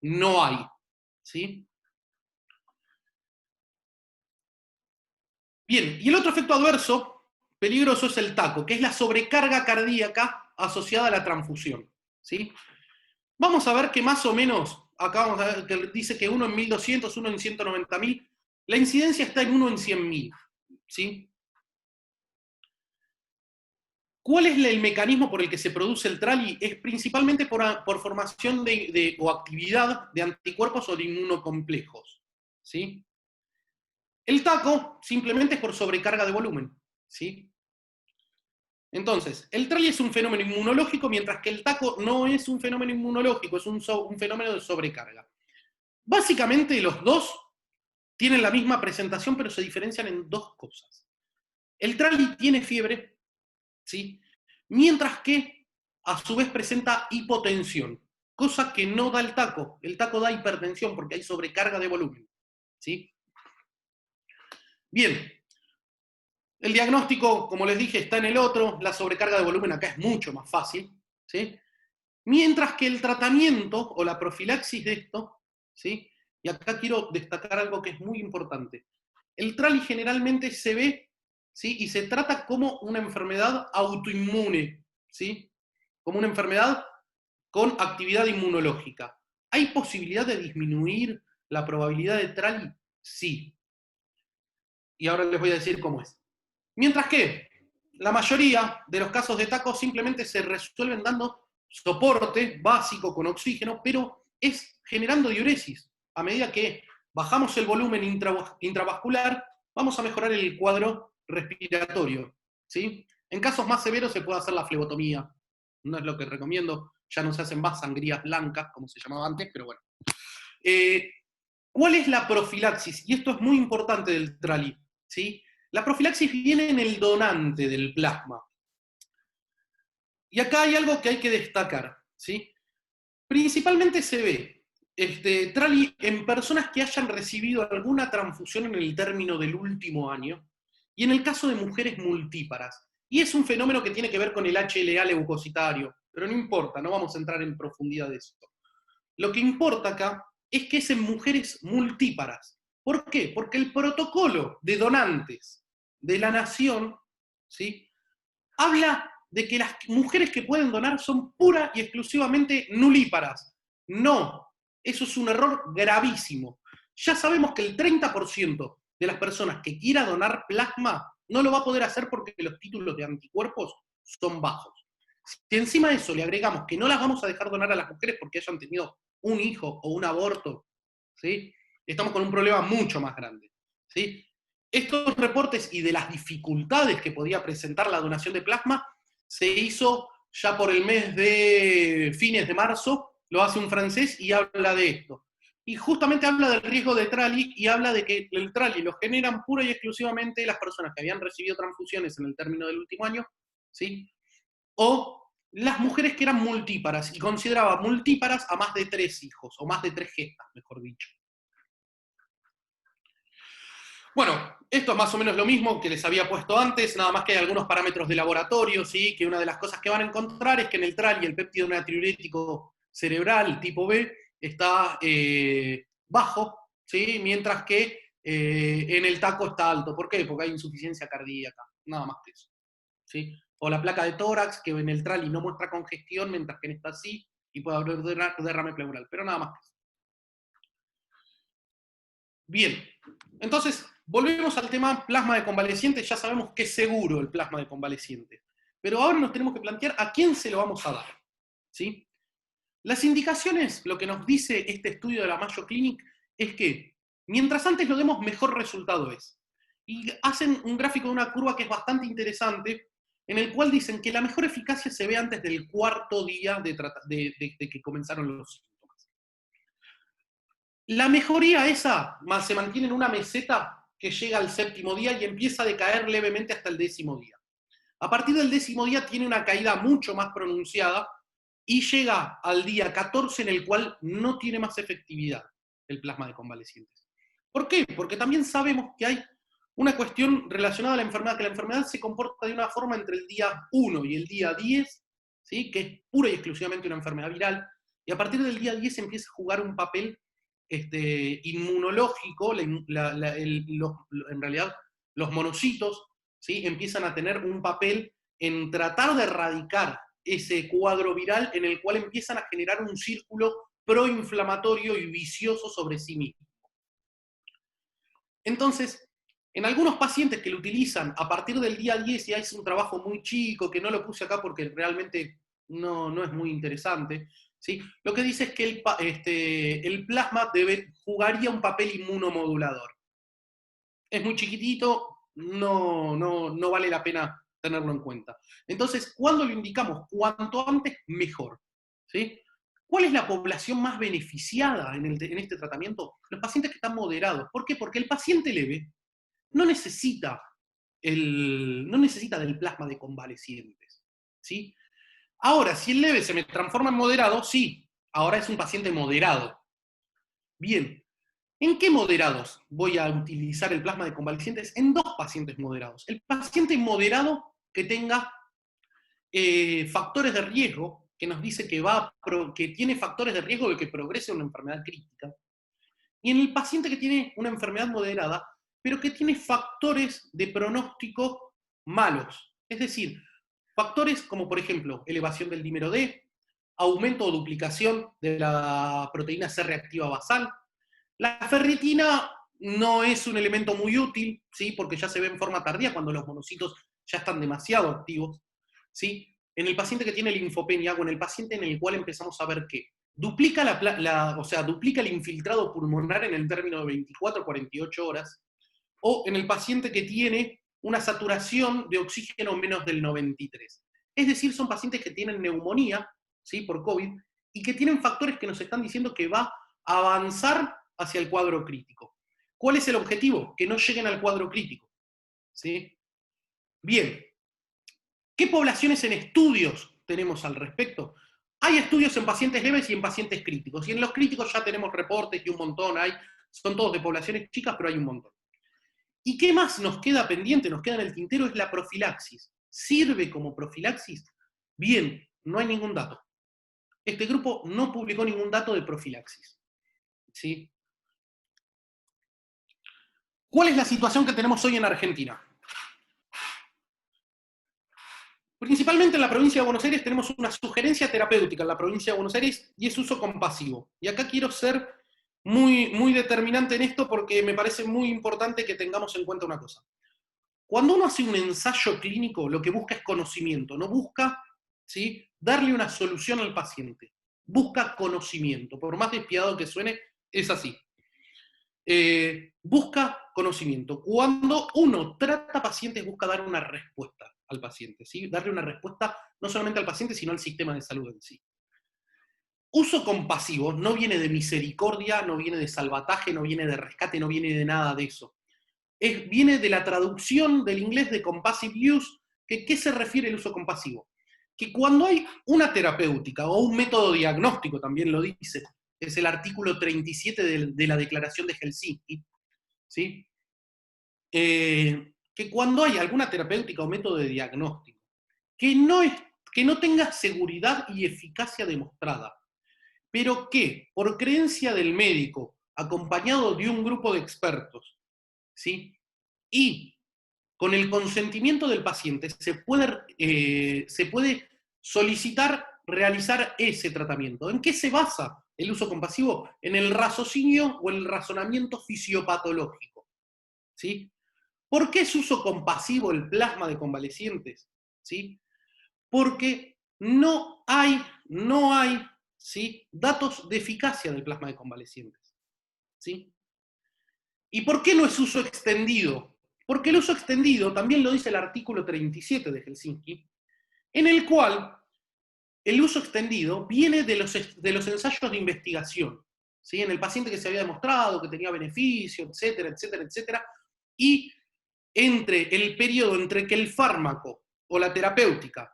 no hay, ¿sí? Bien, y el otro efecto adverso peligroso es el TACO, que es la sobrecarga cardíaca asociada a la transfusión, ¿sí? Vamos a ver que más o menos, acá vamos a ver que dice que 1 en 1200, 1 en 190.000, la incidencia está en 1 en 100.000, ¿sí? ¿Cuál es el mecanismo por el que se produce el trali? Es principalmente por formación o actividad de anticuerpos o de inmunocomplejos, ¿sí? El TACO simplemente es por sobrecarga de volumen, ¿sí? Entonces, el trali es un fenómeno inmunológico, mientras que el TACO no es un fenómeno inmunológico, es un fenómeno de sobrecarga. Básicamente los dos tienen la misma presentación, pero se diferencian en 2 cosas. El trali tiene fiebre, ¿sí? Mientras que a su vez presenta hipotensión, cosa que no da el TACO. El TACO da hipertensión porque hay sobrecarga de volumen, ¿sí? Bien, el diagnóstico, como les dije, está en el otro, la sobrecarga de volumen acá es mucho más fácil, ¿sí? Mientras que el tratamiento o la profilaxis de esto, ¿sí? Y acá quiero destacar algo que es muy importante. El trali generalmente se ve, ¿sí? Y se trata como una enfermedad autoinmune, ¿sí? Como una enfermedad con actividad inmunológica. ¿Hay posibilidad de disminuir la probabilidad de trali? Sí. Y ahora les voy a decir cómo es. Mientras que la mayoría de los casos de TACO simplemente se resuelven dando soporte básico con oxígeno, pero es generando diuresis. A medida que bajamos el volumen intravascular, vamos a mejorar el cuadro respiratorio, ¿sí? En casos más severos se puede hacer la flebotomía. No es lo que recomiendo, ya no se hacen más sangrías blancas, como se llamaba antes, pero bueno. ¿Cuál es la profilaxis? Y esto es muy importante del trali, ¿sí? La profilaxis viene en el donante del plasma. Y acá hay algo que hay que destacar, ¿sí? Principalmente se ve trali en personas que hayan recibido alguna transfusión en el término del último año, y en el caso de mujeres multíparas. Y es un fenómeno que tiene que ver con el HLA leucocitario, pero no importa, no vamos a entrar en profundidad de esto. Lo que importa acá es que es en mujeres multíparas. ¿Por qué? Porque el protocolo de donantes de la nación, ¿sí? Habla de que las mujeres que pueden donar son pura y exclusivamente nulíparas. No, eso es un error gravísimo. Ya sabemos que el 30% de las personas que quiera donar plasma no lo va a poder hacer porque los títulos de anticuerpos son bajos. Si encima de eso le agregamos que no las vamos a dejar donar a las mujeres porque hayan tenido un hijo o un aborto, ¿sí? Estamos con un problema mucho más grande, ¿sí? Estos reportes y de las dificultades que podía presentar la donación de plasma se hizo ya por el mes de fines de marzo, lo hace un francés y habla de esto. Y justamente habla del riesgo de trali y habla de que el trali lo generan pura y exclusivamente las personas que habían recibido transfusiones en el término del último año, ¿sí? O las mujeres que eran multíparas, y consideraba multíparas a más de 3 hijos, o más de 3 gestas, mejor dicho. Bueno, esto es más o menos lo mismo que les había puesto antes, nada más que hay algunos parámetros de laboratorio, ¿sí? Que una de las cosas que van a encontrar es que en el trali el péptido natriurético cerebral tipo B está bajo, ¿sí? Mientras que en el TACO está alto. ¿Por qué? Porque hay insuficiencia cardíaca, nada más que eso, ¿sí? O la placa de tórax, que en el trali no muestra congestión, mientras que en esta sí, y puede haber derrame pleural, pero nada más. Bien, entonces, volvemos al tema plasma de convalecientes. Ya sabemos que es seguro el plasma de convalecientes. Pero ahora nos tenemos que plantear a quién se lo vamos a dar. ¿Sí? Las indicaciones, lo que nos dice este estudio de la Mayo Clinic, es que mientras antes lo demos, mejor resultado es. Y hacen un gráfico de una curva que es bastante interesante, en el cual dicen que la mejor eficacia se ve antes del cuarto día de que comenzaron los síntomas. La mejoría esa se mantiene en una meseta que llega al séptimo día y empieza a decaer levemente hasta el décimo día. A partir del décimo día tiene una caída mucho más pronunciada y llega al día 14 en el cual no tiene más efectividad el plasma de convalecientes. ¿Por qué? Porque también sabemos que hay una cuestión relacionada a la enfermedad, que la enfermedad se comporta de una forma entre el día 1 y el día 10, ¿sí? Que es pura y exclusivamente una enfermedad viral, y a partir del día 10 empieza a jugar un papel inmunológico, en realidad los monocitos, ¿sí? Empiezan a tener un papel en tratar de erradicar ese cuadro viral en el cual empiezan a generar un círculo proinflamatorio y vicioso sobre sí mismo. Entonces, en algunos pacientes que lo utilizan a partir del día 10, y es un trabajo muy chico, que no lo puse acá porque realmente no es muy interesante, ¿sí? Lo que dice es que el plasma jugaría un papel inmunomodulador. Es muy chiquitito, no vale la pena tenerlo en cuenta. Entonces, ¿cuándo lo indicamos? Cuanto antes, mejor. ¿Sí? ¿Cuál es la población más beneficiada en este tratamiento? Los pacientes que están moderados. ¿Por qué? Porque el paciente leve no necesita del plasma de convalecientes. ¿Sí? Ahora, si el leve se me transforma en moderado, sí, ahora es un paciente moderado. Bien, ¿en qué moderados voy a utilizar el plasma de convalecientes? En dos pacientes moderados. El paciente moderado que tenga factores de riesgo, que nos dice que tiene factores de riesgo de que progrese una enfermedad crítica. Y en el paciente que tiene una enfermedad moderada, pero que tiene factores de pronóstico malos. Es decir, factores como, por ejemplo, elevación del dímero D, aumento o duplicación de la proteína C reactiva basal. La ferritina no es un elemento muy útil, ¿sí? Porque ya se ve en forma tardía cuando los monocitos ya están demasiado activos. ¿Sí? En el paciente que tiene linfopenia, o en el paciente en el cual empezamos a ver que duplica, duplica el infiltrado pulmonar en el término de 24 a 48 horas, o en el paciente que tiene una saturación de oxígeno menos del 93. Es decir, son pacientes que tienen neumonía, ¿sí? Por COVID, y que tienen factores que nos están diciendo que va a avanzar hacia el cuadro crítico. ¿Cuál es el objetivo? Que no lleguen al cuadro crítico. ¿Sí? Bien, ¿qué poblaciones en estudios tenemos al respecto? Hay estudios en pacientes leves y en pacientes críticos, y en los críticos ya tenemos reportes y un montón, son todos de poblaciones chicas, pero hay un montón. ¿Y qué más nos queda pendiente, nos queda en el tintero? Es la profilaxis. ¿Sirve como profilaxis? Bien, no hay ningún dato. Este grupo no publicó ningún dato de profilaxis. ¿Sí? ¿Cuál es la situación que tenemos hoy en Argentina? Principalmente en la provincia de Buenos Aires tenemos una sugerencia terapéutica en la provincia de Buenos Aires y es uso compasivo. Y acá quiero ser muy, muy determinante en esto porque me parece muy importante que tengamos en cuenta una cosa. Cuando uno hace un ensayo clínico, lo que busca es conocimiento, no busca, ¿sí?, darle una solución al paciente. Busca conocimiento. Por más despiadado que suene, es así. Busca conocimiento. Cuando uno trata pacientes, busca dar una respuesta al paciente, ¿sí? Darle una respuesta no solamente al paciente, sino al sistema de salud en sí. Uso compasivo no viene de misericordia, no viene de salvataje, no viene de rescate, no viene de nada de eso. Viene de la traducción del inglés de compassionate use, que ¿qué se refiere el uso compasivo? Que cuando hay una terapéutica o un método diagnóstico, también lo dice, es el artículo 37 de la Declaración de Helsinki, ¿sí? Que cuando hay alguna terapéutica o método de diagnóstico que no tenga seguridad y eficacia demostrada, pero que por creencia del médico, acompañado de un grupo de expertos, ¿sí?, y con el consentimiento del paciente se puede solicitar realizar ese tratamiento. ¿En qué se basa el uso compasivo? En el raciocinio o el razonamiento fisiopatológico. ¿Sí? ¿Por qué es uso compasivo el plasma de convalecientes? ¿Sí? Porque no hay ¿sí? datos de eficacia del plasma de convalecientes. ¿Sí? ¿Y por qué no es uso extendido? Porque el uso extendido, también lo dice el artículo 37 de Helsinki, en el cual el uso extendido viene de los ensayos de investigación, ¿sí? En el paciente que se había demostrado que tenía beneficio, etcétera, etcétera, etcétera, y entre el periodo entre que el fármaco o la terapéutica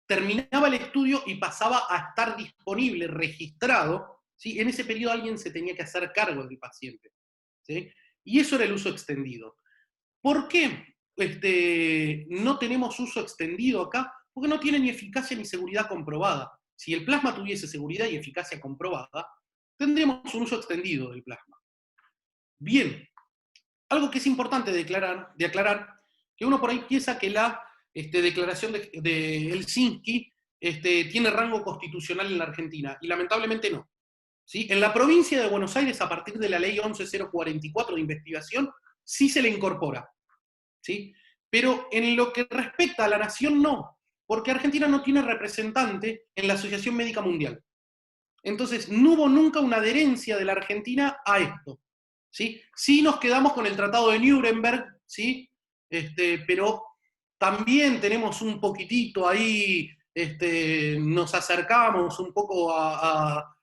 terminaba el estudio y pasaba a estar disponible, registrado, ¿sí? En ese periodo alguien se tenía que hacer cargo del paciente, ¿sí? Y eso era el uso extendido. ¿Por qué no tenemos uso extendido acá? Porque no tiene ni eficacia ni seguridad comprobada. Si el plasma tuviese seguridad y eficacia comprobada, tendríamos un uso extendido del plasma. Bien, algo que es importante de aclarar, que uno por ahí piensa que la declaración de Helsinki tiene rango constitucional en la Argentina, y lamentablemente no. ¿Sí? En la provincia de Buenos Aires, a partir de la ley 11044 de investigación, sí se le incorpora. ¿Sí? Pero en lo que respecta a la nación, no, porque Argentina no tiene representante en la Asociación Médica Mundial. Entonces, no hubo nunca una adherencia de la Argentina a esto. ¿Sí? Sí nos quedamos con el Tratado de Nuremberg, ¿sí? Pero también tenemos un poquitito ahí, nos acercamos un poco a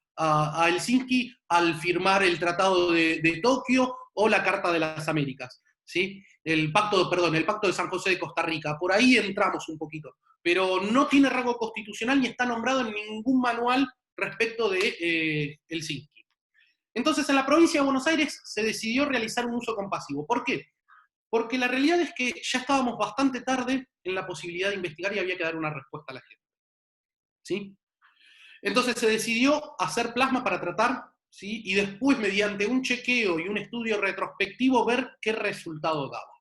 Helsinki al firmar el Tratado de Tokio o la Carta de las Américas, ¿sí? El pacto de San José de Costa Rica, por ahí entramos un poquito, pero no tiene rango constitucional ni está nombrado en ningún manual respecto de Helsinki. Entonces, en la provincia de Buenos Aires se decidió realizar un uso compasivo. ¿Por qué? Porque la realidad es que ya estábamos bastante tarde en la posibilidad de investigar y había que dar una respuesta a la gente. ¿Sí? Entonces se decidió hacer plasma para tratar, ¿sí? Y después, mediante un chequeo y un estudio retrospectivo, ver qué resultado daba.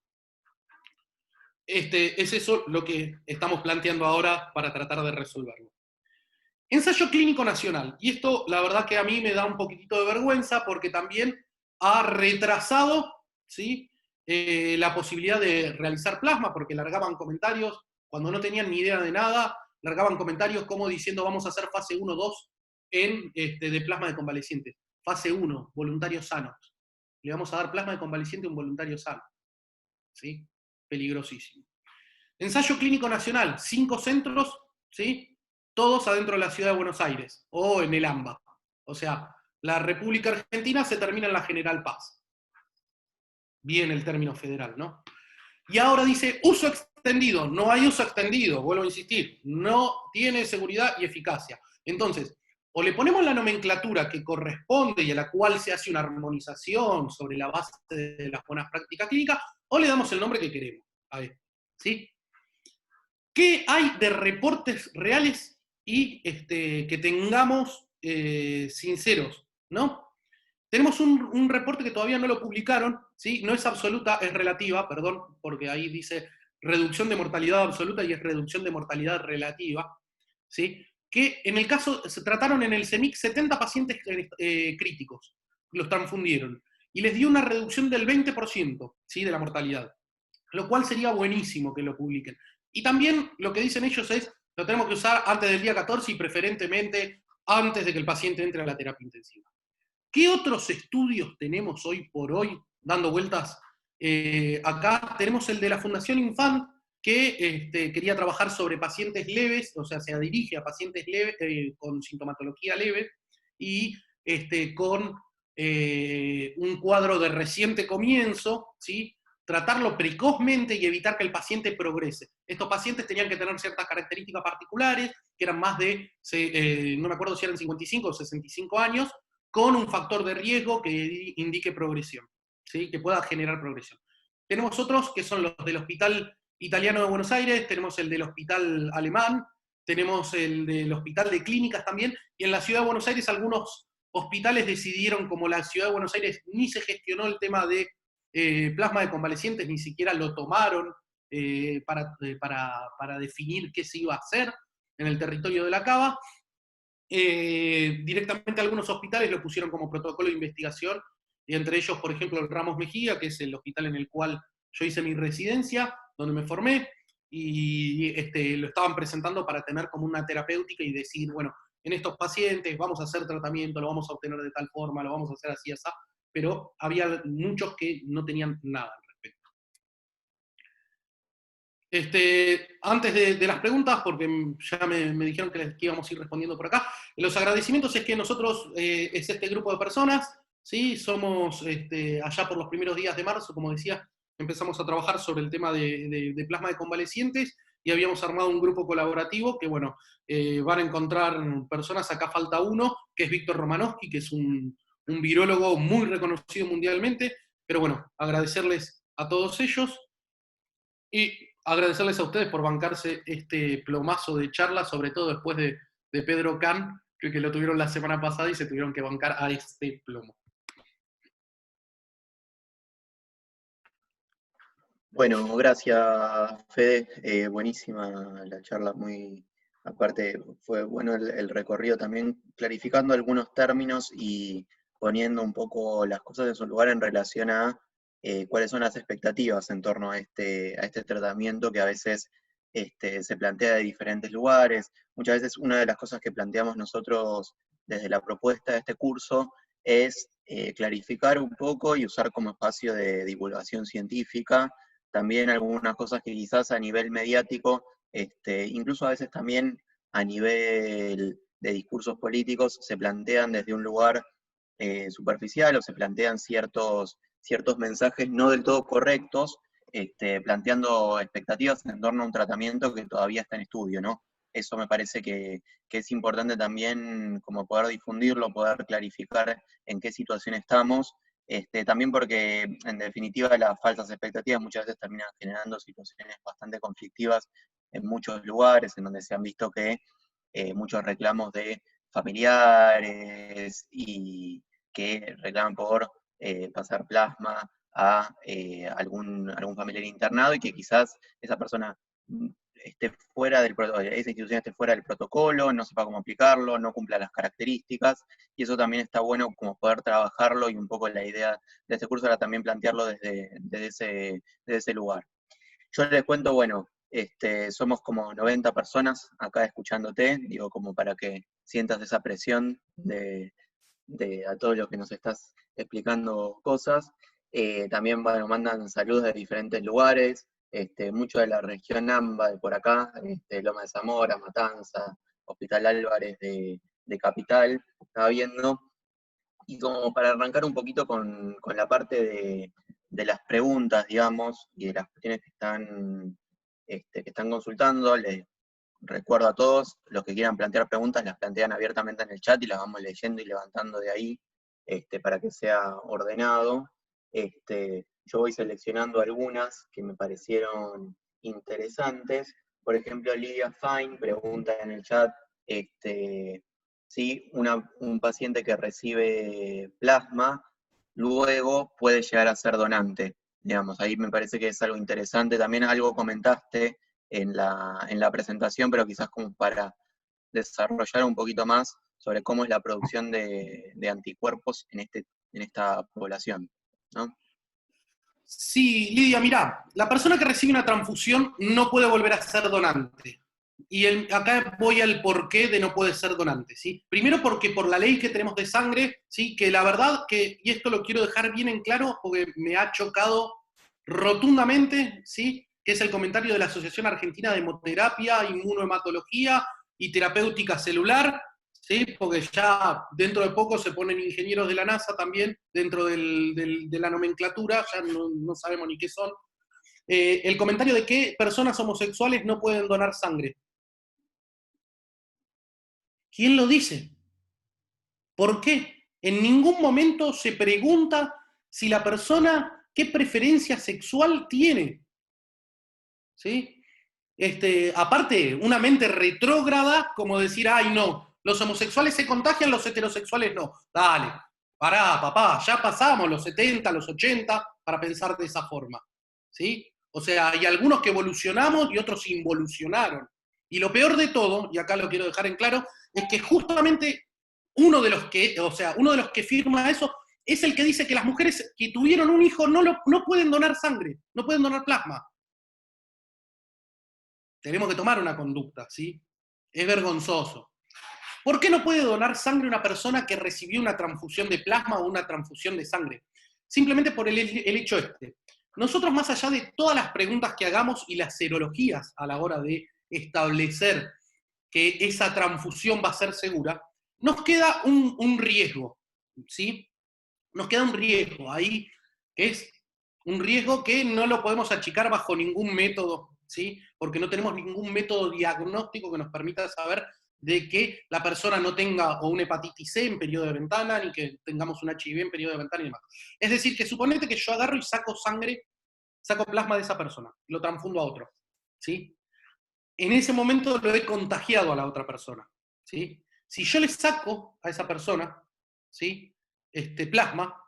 Es eso lo que estamos planteando ahora para tratar de resolverlo. Ensayo clínico nacional. Y esto, la verdad que a mí me da un poquitito de vergüenza porque también ha retrasado, ¿sí? La posibilidad de realizar plasma, porque largaban comentarios, cuando no tenían ni idea de nada, largaban comentarios como diciendo vamos a hacer fase 1-2 de plasma de convalecientes. Fase 1, voluntarios sanos. Le vamos a dar plasma de convaleciente a un voluntario sano. ¿Sí? Peligrosísimo. Ensayo clínico nacional, 5 centros, ¿sí? Todos adentro de la ciudad de Buenos Aires, o en el AMBA. O sea, la República Argentina se termina en la General Paz. Bien el término federal, ¿no? Y ahora dice uso extendido. No hay uso extendido, vuelvo a insistir. No tiene seguridad y eficacia. Entonces, o le ponemos la nomenclatura que corresponde y a la cual se hace una armonización sobre la base de las buenas prácticas clínicas, o le damos el nombre que queremos a esto. ¿Sí? ¿Qué hay de reportes reales y que tengamos sinceros, ¿no? Tenemos un reporte que todavía no lo publicaron, ¿sí? No es absoluta, es relativa, perdón, porque ahí dice reducción de mortalidad absoluta y es reducción de mortalidad relativa, ¿sí? Que en el caso, se trataron en el CEMIC 70 pacientes críticos, los transfundieron, y les dio una reducción del 20%, ¿sí? De la mortalidad, lo cual sería buenísimo que lo publiquen. Y también lo que dicen ellos es, lo tenemos que usar antes del día 14 y preferentemente antes de que el paciente entre a la terapia intensiva. ¿Qué otros estudios tenemos hoy por hoy dando vueltas? Acá tenemos el de la Fundación Infant, que quería trabajar sobre pacientes leves, o sea, se dirige a pacientes leves, con sintomatología leve y con un cuadro de reciente comienzo, ¿sí? Tratarlo precozmente y evitar que el paciente progrese. Estos pacientes tenían que tener ciertas características particulares, que eran más de, no me acuerdo si eran 55 o 65 años, con un factor de riesgo que indique progresión, ¿sí? Que pueda generar progresión. Tenemos otros que son los del Hospital Italiano de Buenos Aires, tenemos el del Hospital Alemán, tenemos el del Hospital de Clínicas también, y en la Ciudad de Buenos Aires algunos hospitales decidieron, como la Ciudad de Buenos Aires ni se gestionó el tema de plasma de convalecientes, ni siquiera lo tomaron para definir qué se iba a hacer, en el territorio de la Cava. Directamente algunos hospitales lo pusieron como protocolo de investigación, y entre ellos, por ejemplo, el Ramos Mejía, que es el hospital en el cual yo hice mi residencia, donde me formé, y lo estaban presentando para tener como una terapéutica y decir, bueno, en estos pacientes vamos a hacer tratamiento, lo vamos a obtener de tal forma, lo vamos a hacer así, así, pero había muchos que no tenían nada al respecto. Antes de las preguntas, porque ya me dijeron que íbamos a ir respondiendo por acá, los agradecimientos es que nosotros, es este grupo de personas, ¿sí? Somos, allá por los primeros días de marzo, como decía, empezamos a trabajar sobre el tema de plasma de convalecientes, y habíamos armado un grupo colaborativo que, bueno, van a encontrar personas, acá falta uno, que es Víctor Romanowski, que es un virólogo muy reconocido mundialmente, pero bueno, agradecerles a todos ellos. Y agradecerles a ustedes por bancarse este plomazo de charla, sobre todo después de Pedro Can, que lo tuvieron la semana pasada y se tuvieron que bancar a este plomo. Bueno, gracias, Fede. Buenísima la charla, aparte fue bueno el recorrido también, clarificando algunos términos y poniendo un poco las cosas en su lugar en relación a cuáles son las expectativas en torno a este tratamiento que a veces se plantea de diferentes lugares. Muchas veces una de las cosas que planteamos nosotros desde la propuesta de este curso es clarificar un poco y usar como espacio de divulgación científica también algunas cosas que quizás a nivel mediático, incluso a veces también a nivel de discursos políticos, se plantean desde un lugar superficial o se plantean ciertos mensajes no del todo correctos, planteando expectativas en torno a un tratamiento que todavía está en estudio, ¿no? Eso me parece que es importante también como poder difundirlo, poder clarificar en qué situación estamos, también porque en definitiva las falsas expectativas muchas veces terminan generando situaciones bastante conflictivas en muchos lugares, en donde se han visto que muchos reclamos de familiares y que reclaman por pasar plasma a algún familiar internado y que quizás esa persona esté fuera esa institución esté fuera del protocolo, no sepa cómo aplicarlo, no cumpla las características, y eso también está bueno como poder trabajarlo, y un poco la idea de este curso era también plantearlo desde ese lugar. Yo les cuento, bueno, somos como 90 personas acá escuchándote, digo, como para que sientas esa presión de a todo lo que nos estás explicando cosas. También, bueno, mandan saludos de diferentes lugares, mucho de la región AMBA de por acá, Loma de Zamora, Matanza, Hospital Álvarez de Capital, estaba viendo. Y como para arrancar un poquito con la parte de las preguntas, digamos, y de las cuestiones que están consultando, les recuerdo a todos, los que quieran plantear preguntas, las plantean abiertamente en el chat y las vamos leyendo y levantando de ahí, para que sea ordenado. Yo voy seleccionando algunas que me parecieron interesantes. Por ejemplo, Lidia Fine pregunta en el chat, si un paciente que recibe plasma luego puede llegar a ser donante. Digamos, ahí me parece que es algo interesante. También algo comentaste en la presentación, pero quizás como para desarrollar un poquito más sobre cómo es la producción de anticuerpos en esta población, ¿no? Sí, Lidia, mirá, la persona que recibe una transfusión no puede volver a ser donante. Y acá voy al porqué de no poder ser donante, ¿sí? Primero porque por la ley que tenemos de sangre, ¿sí? Que la verdad que, y esto lo quiero dejar bien en claro porque me ha chocado rotundamente, ¿sí? Que es el comentario de la Asociación Argentina de Hemoterapia, Inmunohematología y Terapéutica Celular, ¿sí? Porque ya dentro de poco se ponen ingenieros de la NASA también dentro de la nomenclatura, ya no sabemos ni qué son. El comentario de que personas homosexuales no pueden donar sangre. ¿Quién lo dice? ¿Por qué? En ningún momento se pregunta si la persona qué preferencia sexual tiene. ¿Sí? Aparte, una mente retrógrada, como decir, ay no, los homosexuales se contagian, los heterosexuales no. Dale, pará, papá, ya pasamos los 70, los 80 para pensar de esa forma. ¿Sí? O sea, hay algunos que evolucionamos y otros involucionaron. Y lo peor de todo, y acá lo quiero dejar en claro, es que justamente uno de los que firma eso es el que dice que las mujeres que tuvieron un hijo no pueden donar sangre, no pueden donar plasma. Tenemos que tomar una conducta, ¿sí? Es vergonzoso. ¿Por qué no puede donar sangre una persona que recibió una transfusión de plasma o una transfusión de sangre? Simplemente por el hecho este. Nosotros, más allá de todas las preguntas que hagamos y las serologías a la hora de establecer que esa transfusión va a ser segura, nos queda un riesgo, ¿sí? Nos queda un riesgo ahí, que es un riesgo que no lo podemos achicar bajo ningún método, ¿sí? Porque no tenemos ningún método diagnóstico que nos permita saber de que la persona no tenga o una hepatitis C en periodo de ventana, ni que tengamos un HIV en periodo de ventana y demás. Es decir, que suponete que yo agarro y saco sangre, saco plasma de esa persona, lo transfundo a otro, ¿sí? En ese momento lo he contagiado a la otra persona, ¿sí? Si yo le saco a esa persona, ¿sí? Este plasma,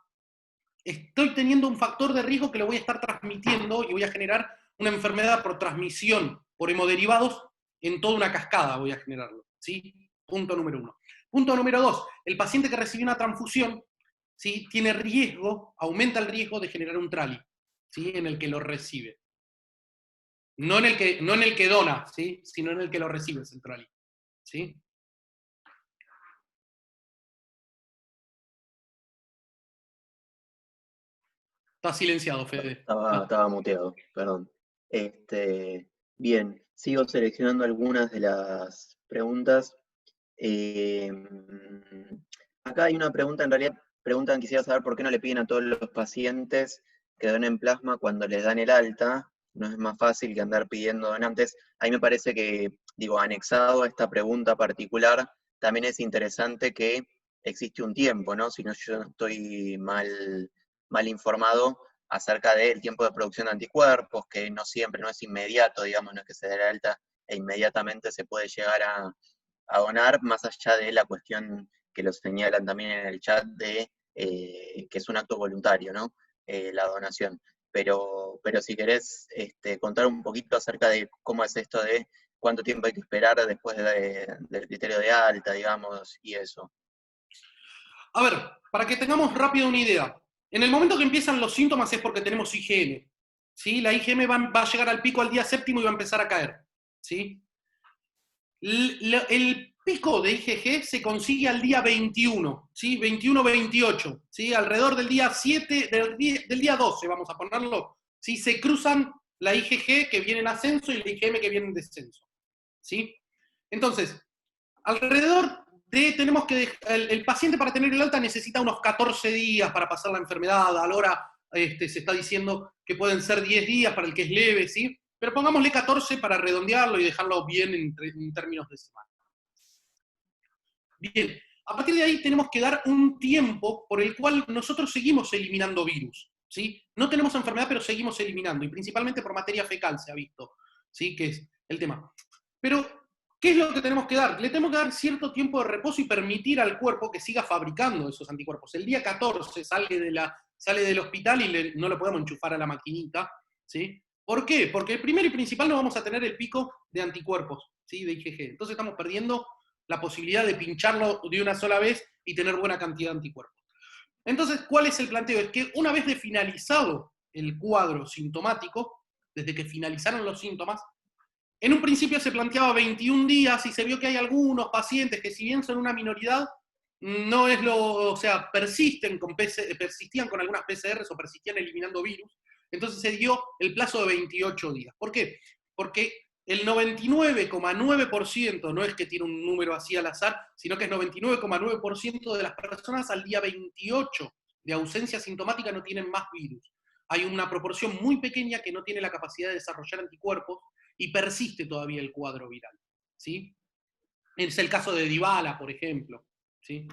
estoy teniendo un factor de riesgo que lo voy a estar transmitiendo y voy a generar una enfermedad por transmisión por hemoderivados en toda una cascada voy a generarlo, ¿sí? Punto número 1. Punto número 2, el paciente que recibe una transfusión, ¿sí? Tiene riesgo, aumenta el riesgo de generar un trali, ¿sí? En el que lo recibe. No en el que dona, ¿sí? Sino en el que lo recibe es el trali, ¿sí? Está silenciado, Fede. Estaba muteado, perdón. Bien, sigo seleccionando algunas de las preguntas. Eh, Acá hay una pregunta, en realidad quisiera saber por qué no le piden a todos los pacientes que donen plasma cuando les dan el alta. No es más fácil que andar pidiendo donantes. Ahí me parece que, digo, anexado a esta pregunta particular, también es interesante que existe un tiempo, ¿no? Si no, yo estoy mal informado acerca del tiempo de producción de anticuerpos, que no siempre, no es inmediato, digamos, no es que se dé el alta e inmediatamente se puede llegar a donar, más allá de la cuestión que lo señalan también en el chat de que es un acto voluntario, ¿no? La donación. Pero si querés contar un poquito acerca de cómo es esto de cuánto tiempo hay que esperar después del criterio de alta, digamos, y eso. A ver, para que tengamos rápido una idea. En el momento que empiezan los síntomas es porque tenemos IgM. ¿Sí? La IgM va a llegar al pico al día séptimo y va a empezar a caer. ¿Sí? El pico de IgG se consigue al día 21, ¿sí? 21-28, ¿sí? Alrededor del día 7, del día 12, vamos a ponerlo, ¿sí? Se cruzan la IgG que viene en ascenso y la IgM que viene en descenso, ¿sí? Entonces, alrededor tenemos que, el paciente para tener el alta necesita unos 14 días para pasar la enfermedad, a la hora se está diciendo que pueden ser 10 días para el que es leve, ¿sí? Pero pongámosle 14 para redondearlo y dejarlo bien en términos de semana. Bien, a partir de ahí tenemos que dar un tiempo por el cual nosotros seguimos eliminando virus, ¿sí? No tenemos enfermedad, pero seguimos eliminando, y principalmente por materia fecal se ha visto, ¿sí? Que es el tema. Pero, ¿qué es lo que tenemos que dar? Le tenemos que dar cierto tiempo de reposo y permitir al cuerpo que siga fabricando esos anticuerpos. El día 14 sale del hospital y no lo podemos enchufar a la maquinita, ¿sí? ¿Por qué? Porque el primero y principal no vamos a tener el pico de anticuerpos, ¿sí? De IgG. Entonces estamos perdiendo la posibilidad de pincharlo de una sola vez y tener buena cantidad de anticuerpos. Entonces, ¿cuál es el planteo? Es que una vez de finalizado el cuadro sintomático, desde que finalizaron los síntomas, en un principio se planteaba 21 días y se vio que hay algunos pacientes que, si bien son una minoridad, no es lo, o sea, persistían con algunas PCRs o persistían eliminando virus. Entonces se dio el plazo de 28 días. ¿Por qué? Porque el 99,9% no es que tiene un número así al azar, sino que es 99,9% de las personas al día 28 de ausencia sintomática no tienen más virus. Hay una proporción muy pequeña que no tiene la capacidad de desarrollar anticuerpos y persiste todavía el cuadro viral, ¿sí? Es el caso de Dybala, por ejemplo, ¿sí?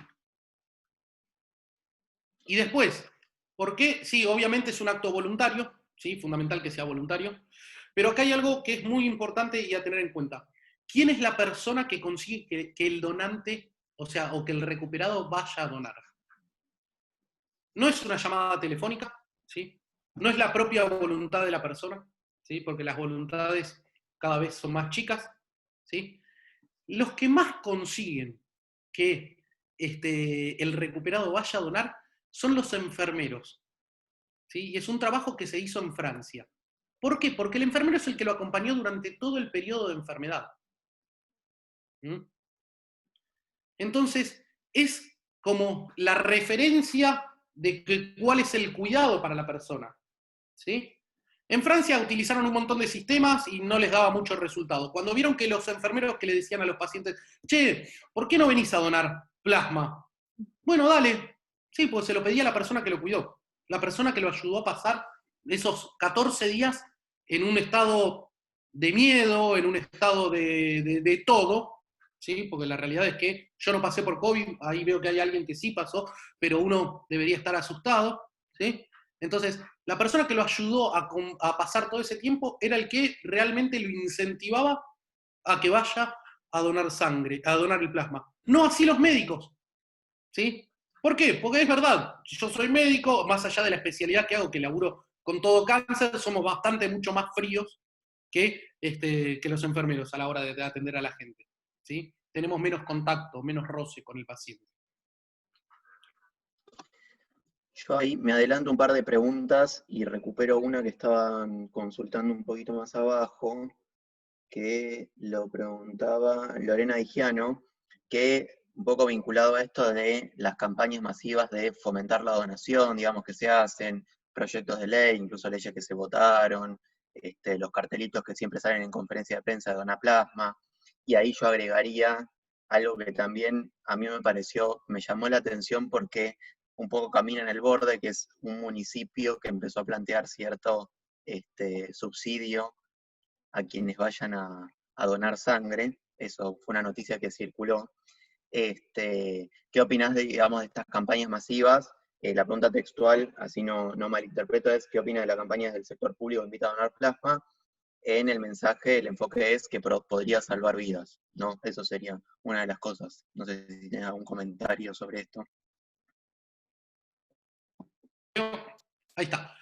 Y después, ¿por qué? Sí, obviamente es un acto voluntario, ¿sí? Fundamental que sea voluntario, pero acá hay algo que es muy importante y a tener en cuenta. ¿Quién es la persona que consigue que el donante, o sea, o que el recuperado vaya a donar? No es una llamada telefónica, ¿sí? No es la propia voluntad de la persona, ¿sí? Porque las voluntades cada vez son más chicas, ¿sí? Los que más consiguen que el recuperado vaya a donar son los enfermeros, ¿sí? Y es un trabajo que se hizo en Francia. ¿Por qué? Porque el enfermero es el que lo acompañó durante todo el periodo de enfermedad. ¿Mm? Entonces, es como la referencia de cuál es el cuidado para la persona, ¿sí? En Francia utilizaron un montón de sistemas y no les daba mucho resultado. Cuando vieron que los enfermeros que le decían a los pacientes, che, ¿por qué no venís a donar plasma? Bueno, dale. Sí, pues se lo pedía a la persona que lo cuidó, la persona que lo ayudó a pasar esos 14 días en un estado de miedo, en un estado de todo, ¿sí? Porque la realidad es que yo no pasé por COVID, ahí veo que hay alguien que sí pasó, pero uno debería estar asustado, ¿sí? Entonces, la persona que lo ayudó a pasar todo ese tiempo era el que realmente lo incentivaba a que vaya a donar sangre, a donar el plasma. No así los médicos, ¿sí? ¿Por qué? Porque es verdad, yo soy médico, más allá de la especialidad que hago, que laburo con todo cáncer, somos bastante mucho más fríos que los enfermeros a la hora de atender a la gente, ¿sí? Tenemos menos contacto, menos roce con el paciente. Yo ahí me adelanto un par de preguntas y recupero una que estaban consultando un poquito más abajo, que lo preguntaba Lorena Higiano, que un poco vinculado a esto de las campañas masivas de fomentar la donación, digamos que se hacen, proyectos de ley, incluso leyes que se votaron, los cartelitos que siempre salen en conferencia de prensa de Donaplasma, y ahí yo agregaría algo que también a mí me pareció, me llamó la atención porque un poco camina en el borde, que es un municipio que empezó a plantear cierto subsidio a quienes vayan a donar sangre. Eso fue una noticia que circuló. ¿Qué opinás digamos, de estas campañas masivas? La pregunta textual, así no malinterpreto, es ¿qué opinas de las campañas del sector público que invita a donar plasma? En el mensaje, el enfoque es que podría salvar vidas, ¿no? Eso sería una de las cosas. No sé si tienes algún comentario sobre esto. Ahí está.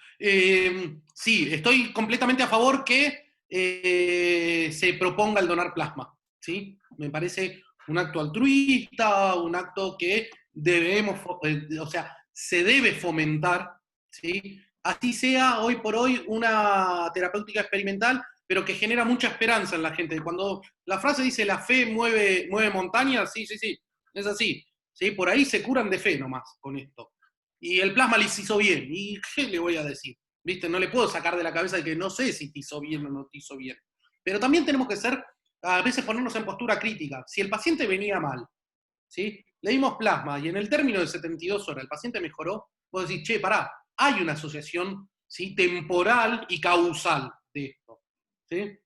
Sí, estoy completamente a favor que se proponga el donar plasma, ¿sí? Me parece un acto altruista, un acto que debemos, o sea, se debe fomentar, ¿sí? Así sea hoy por hoy una terapéutica experimental, pero que genera mucha esperanza en la gente. Cuando la frase dice la fe mueve montañas, sí, sí, sí, es así. ¿Sí? Por ahí se curan de fe nomás con esto. Y el plasma les hizo bien. ¿Y qué le voy a decir? ¿Viste? No le puedo sacar de la cabeza de que no sé si te hizo bien o no te hizo bien. Pero también tenemos que ser, a veces ponernos en postura crítica. Si el paciente venía mal, ¿sí? Le dimos plasma y en el término de 72 horas el paciente mejoró, vos decís, che, pará, hay una asociación, ¿sí?, temporal y causal de esto. ¿Sí?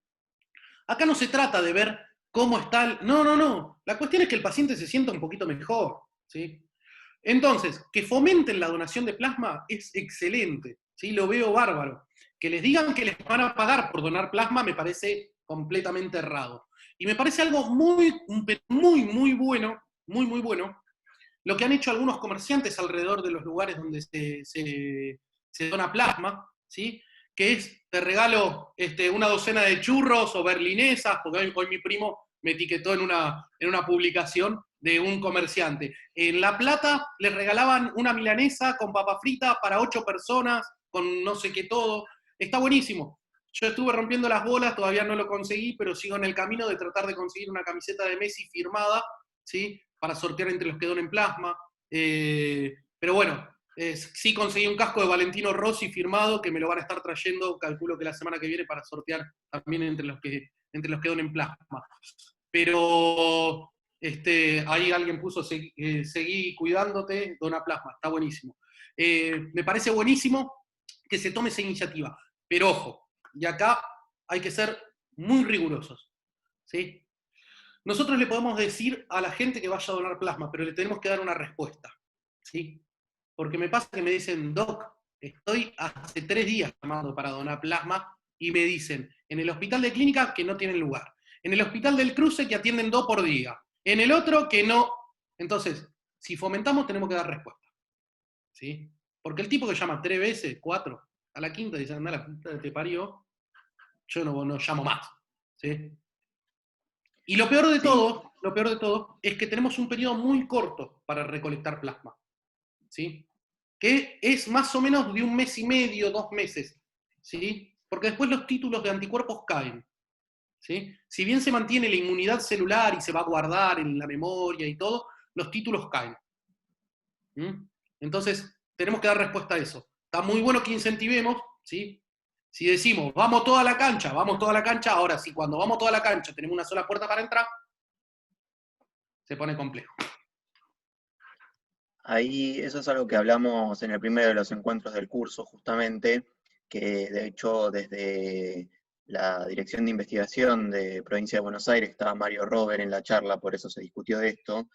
Acá no se trata de ver cómo está el... No, no, no. La cuestión es que el paciente se sienta un poquito mejor. ¿Sí? Entonces, que fomenten la donación de plasma es excelente, ¿sí? Lo veo bárbaro. Que les digan que les van a pagar por donar plasma me parece completamente errado. Y me parece algo muy, muy bueno, muy bueno, lo que han hecho algunos comerciantes alrededor de los lugares donde se dona plasma, ¿sí? Que es, te regalo una docena de churros o berlinesas, porque hoy mi primo me etiquetó en una publicación de un comerciante. En La Plata les regalaban una milanesa con papa frita para 8 personas, con no sé qué todo. Está buenísimo. Yo estuve rompiendo las bolas, todavía no lo conseguí, pero sigo en el camino de tratar de conseguir una camiseta de Messi firmada, ¿sí? Para sortear entre los que donen plasma. Pero bueno, sí conseguí un casco de Valentino Rossi firmado, que me lo van a estar trayendo, calculo que la semana que viene, para sortear también entre los que donen plasma. Pero ahí alguien puso, seguí cuidándote, dona plasma, está buenísimo. Me parece buenísimo que se tome esa iniciativa, pero ojo, y acá hay que ser muy rigurosos, ¿sí? Nosotros le podemos decir a la gente que vaya a donar plasma, pero le tenemos que dar una respuesta, ¿sí? Porque me pasa que me dicen, Doc, estoy hace 3 días llamando para donar plasma y me dicen, en el hospital de clínica que no tienen lugar, en el hospital del cruce que atienden 2 por día, en el otro que no. Entonces, si fomentamos tenemos que dar respuesta, ¿sí? Porque el tipo que llama 3 veces, 4, a la quinta dice, anda la puta te parió, yo no llamo más, ¿sí? Y Sí, lo peor de todo es que tenemos un periodo muy corto para recolectar plasma, ¿sí? Que es más o menos de 1 mes y medio, 2 meses, ¿sí? Porque después los títulos de anticuerpos caen, ¿sí? Si bien se mantiene la inmunidad celular y se va a guardar en la memoria y todo, los títulos caen. ¿Mm? Entonces, tenemos que dar respuesta a eso. Está muy bueno que incentivemos, ¿sí? Si decimos, vamos toda la cancha, ahora sí, cuando vamos toda la cancha tenemos una sola puerta para entrar, se pone complejo. ahí eso es algo que hablamos en el primero de los encuentros del curso, justamente, que de hecho desde la Dirección de Investigación de Provincia de Buenos Aires estaba Mario Robert en la charla, por eso se discutió de esto,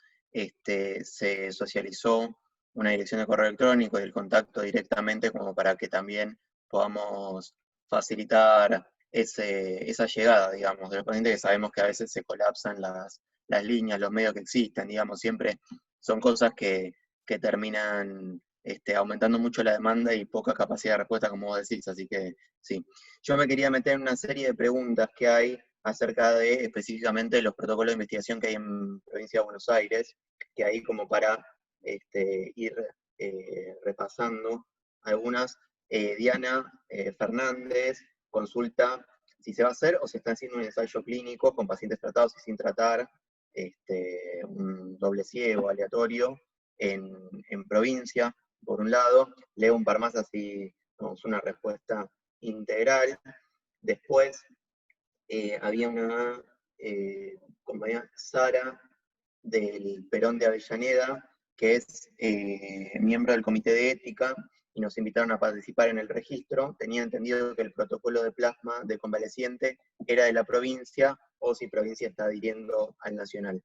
se socializó una dirección de correo electrónico y el contacto directamente como para que también podamos facilitar esa llegada, digamos, de los pacientes, que sabemos que a veces se colapsan las líneas, los medios que existen, digamos, siempre son cosas que terminan aumentando mucho la demanda y poca capacidad de respuesta, como vos decís. Así que sí. Yo me quería meter en una serie de preguntas que hay acerca de específicamente los protocolos de investigación que hay en Provincia de Buenos Aires, que hay como para ir repasando algunas. Diana Fernández consulta si se va a hacer o se está haciendo un ensayo clínico con pacientes tratados y sin tratar, un doble ciego aleatorio, en provincia, por un lado. Leo un par más así tenemos una respuesta integral. Después había una compañera, Sara, del Perón de Avellaneda, que es miembro del Comité de Ética, y nos invitaron a participar en el registro. Tenía entendido que el protocolo de plasma de convaleciente era de la provincia, o si provincia está adhiriendo al nacional.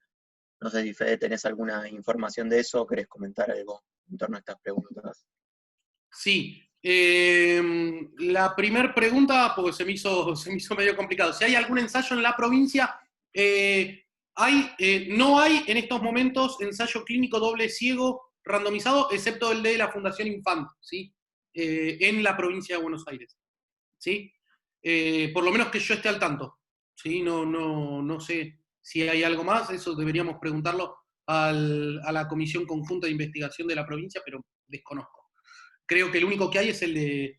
No sé si, Fede, tenés alguna información de eso o querés comentar algo en torno a estas preguntas. Sí. La primera pregunta, porque se me hizo medio complicado. Si hay algún ensayo en la provincia, no hay en estos momentos ensayo clínico doble ciego randomizado, excepto el de la Fundación Infant, ¿sí? En la provincia de Buenos Aires, ¿sí? Por lo menos que yo esté al tanto, ¿sí? No sé si hay algo más, eso deberíamos preguntarlo a la Comisión Conjunta de Investigación de la provincia, pero desconozco. Creo que el único que hay es el de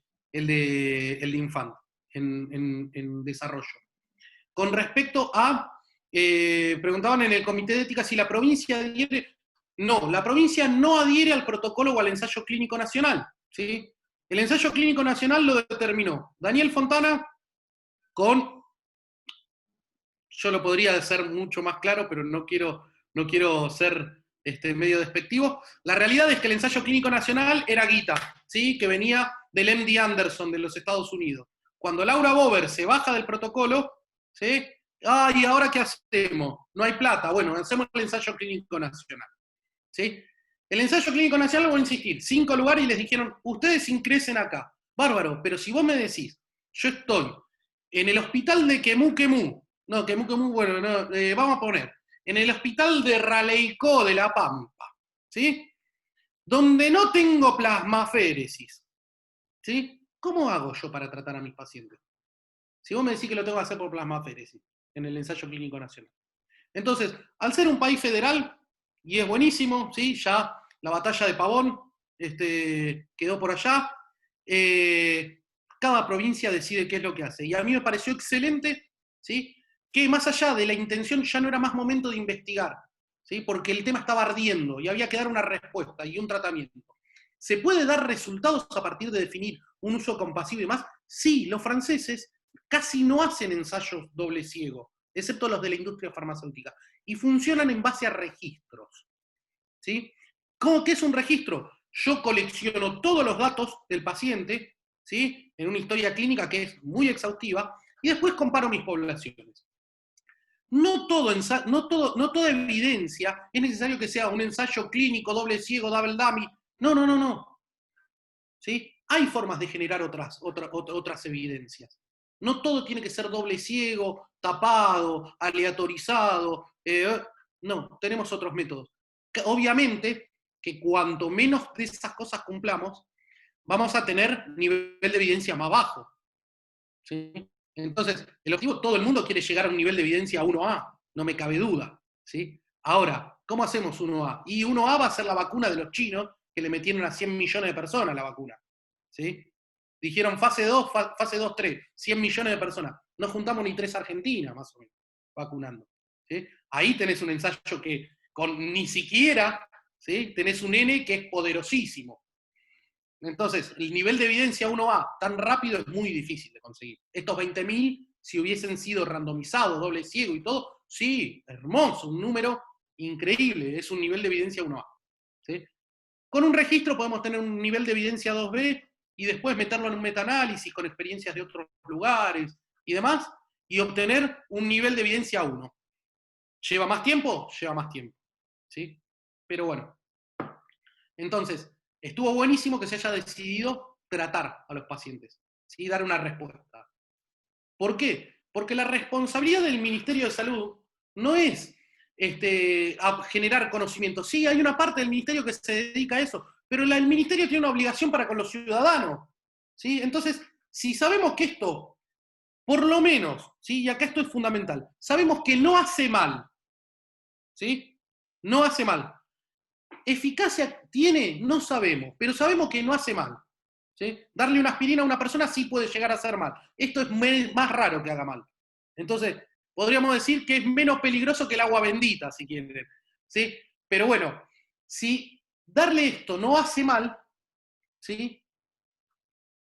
Infant en desarrollo. Con respecto a, preguntaban en el Comité de Ética si la provincia adhiere. No, la provincia no adhiere al protocolo o al ensayo clínico nacional, ¿sí? El ensayo clínico nacional lo determinó Daniel Fontana con, yo lo podría hacer mucho más claro, pero no quiero ser medio despectivo. La realidad es que el ensayo clínico nacional era guita, ¿sí? Que venía del MD Anderson de los Estados Unidos. Cuando Laura Bober se baja del protocolo, ¿sí? ¿Y ahora qué hacemos? No hay plata. Bueno, hacemos el ensayo clínico nacional, ¿sí? El ensayo clínico nacional, voy a insistir, 5 lugares y les dijeron, ustedes ingresen acá. Bárbaro, pero si vos me decís, yo estoy en el hospital de Quemú, no, Quemú, bueno, no, vamos a poner, en el hospital de Raleicó de La Pampa, ¿sí? Donde no tengo plasmaféresis, ¿sí? ¿Cómo hago yo para tratar a mis pacientes? Si vos me decís que lo tengo que hacer por plasmaféresis, en el ensayo clínico nacional. Entonces, al ser un país federal, y es buenísimo, ¿sí? Ya la batalla de Pavón quedó por allá, cada provincia decide qué es lo que hace. Y a mí me pareció excelente, ¿sí? Que más allá de la intención ya no era más momento de investigar, ¿sí? Porque el tema estaba ardiendo y había que dar una respuesta y un tratamiento. ¿Se puede dar resultados a partir de definir un uso compasivo y más? Sí, los franceses casi no hacen ensayos doble ciego, excepto los de la industria farmacéutica, y funcionan en base a registros, ¿sí? ¿Qué es un registro? Yo colecciono todos los datos del paciente, ¿sí? En una historia clínica que es muy exhaustiva, y después comparo mis poblaciones. No toda evidencia es necesario que sea un ensayo clínico, doble ciego, double dummy. No. ¿Sí? Hay formas de generar otras evidencias. No todo tiene que ser doble ciego, tapado, aleatorizado. No, tenemos otros métodos. Obviamente que cuanto menos de esas cosas cumplamos, vamos a tener nivel de evidencia más bajo, ¿sí? Entonces, el objetivo, todo el mundo quiere llegar a un nivel de evidencia 1A. no me cabe duda, ¿sí? Ahora, ¿cómo hacemos 1A? Y 1A va a ser la vacuna de los chinos, que le metieron a 100 millones de personas la vacuna, ¿sí? Dijeron fase 2, fase 2, 3, 100 millones de personas. No juntamos ni 3 Argentinas, más o menos, vacunando, ¿sí? Ahí tenés un ensayo que con ni siquiera, ¿sí? Tenés un N que es poderosísimo. Entonces, el nivel de evidencia 1A tan rápido es muy difícil de conseguir. Estos 20.000, si hubiesen sido randomizados, doble ciego y todo, sí, hermoso, un número increíble, es un nivel de evidencia 1A. ¿Sí? Con un registro podemos tener un nivel de evidencia 2B y después meterlo en un metaanálisis con experiencias de otros lugares y demás, y obtener un nivel de evidencia 1. ¿Lleva más tiempo? Lleva más tiempo. ¿Sí? Pero bueno. Entonces, estuvo buenísimo que se haya decidido tratar a los pacientes, ¿sí? Dar una respuesta. ¿Por qué? Porque la responsabilidad del Ministerio de Salud no es a generar conocimiento. Sí, hay una parte del Ministerio que se dedica a eso, pero el Ministerio tiene una obligación para con los ciudadanos. ¿Sí? Entonces, si sabemos que esto, por lo menos, ¿sí? Y acá esto es fundamental, sabemos que no hace mal, ¿sí? No hace mal. ¿Eficacia tiene? No sabemos, pero sabemos que no hace mal. ¿Sí? Darle una aspirina a una persona sí puede llegar a hacer mal. Esto es más raro que haga mal. Entonces, podríamos decir que es menos peligroso que el agua bendita, si quieren. ¿Sí? Pero bueno, si darle esto no hace mal, ¿sí?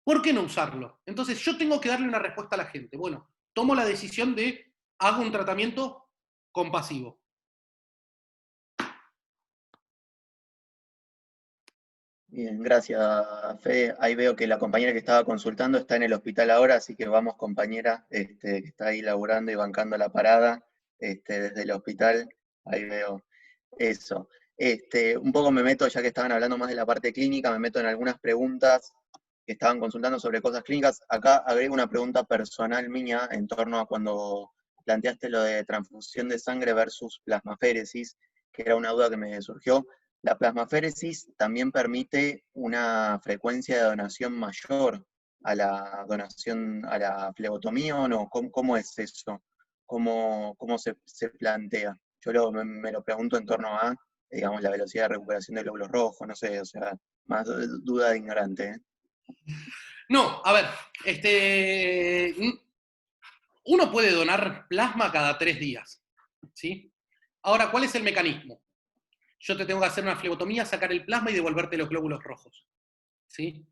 ¿Por qué no usarlo? Entonces, yo tengo que darle una respuesta a la gente. Bueno, tomo la decisión de hago un tratamiento compasivo. Bien, gracias, Fede. Ahí veo que la compañera que estaba consultando está en el hospital ahora, así que vamos, compañera, que está ahí laburando y bancando la parada, desde el hospital. Ahí veo eso. Un poco me meto, ya que estaban hablando más de la parte clínica, me meto en algunas preguntas que estaban consultando sobre cosas clínicas. Acá agrego una pregunta personal mía en torno a cuando planteaste lo de transfusión de sangre versus plasmaféresis, que era una duda que me surgió. ¿La plasmaféresis también permite una frecuencia de donación mayor a la donación, a la flebotomía o no? ¿Cómo es eso? ¿Cómo se plantea? Yo me lo pregunto en torno a, digamos, la velocidad de recuperación de glóbulos rojos, no sé, o sea, más duda de ignorante, ¿eh? No, a ver, uno puede donar plasma cada 3 días, ¿sí? Ahora, ¿cuál es el mecanismo? Yo te tengo que hacer una flebotomía, sacar el plasma y devolverte los glóbulos rojos, ¿sí?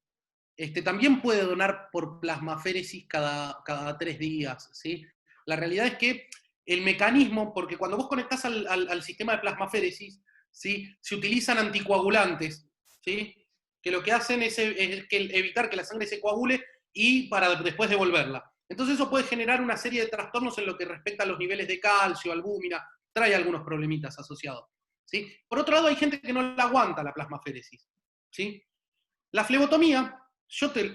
También puede donar por plasmaféresis cada 3 días, ¿sí? La realidad es que el mecanismo, porque cuando vos conectás al sistema de plasmaféresis, ¿sí? Se utilizan anticoagulantes, ¿sí? Que lo que hacen es evitar que la sangre se coagule y para después devolverla. Entonces eso puede generar una serie de trastornos en lo que respecta a los niveles de calcio, albúmina, trae algunos problemitas asociados, ¿sí? Por otro lado, hay gente que no la aguanta la plasmaféresis, ¿sí? La flebotomía,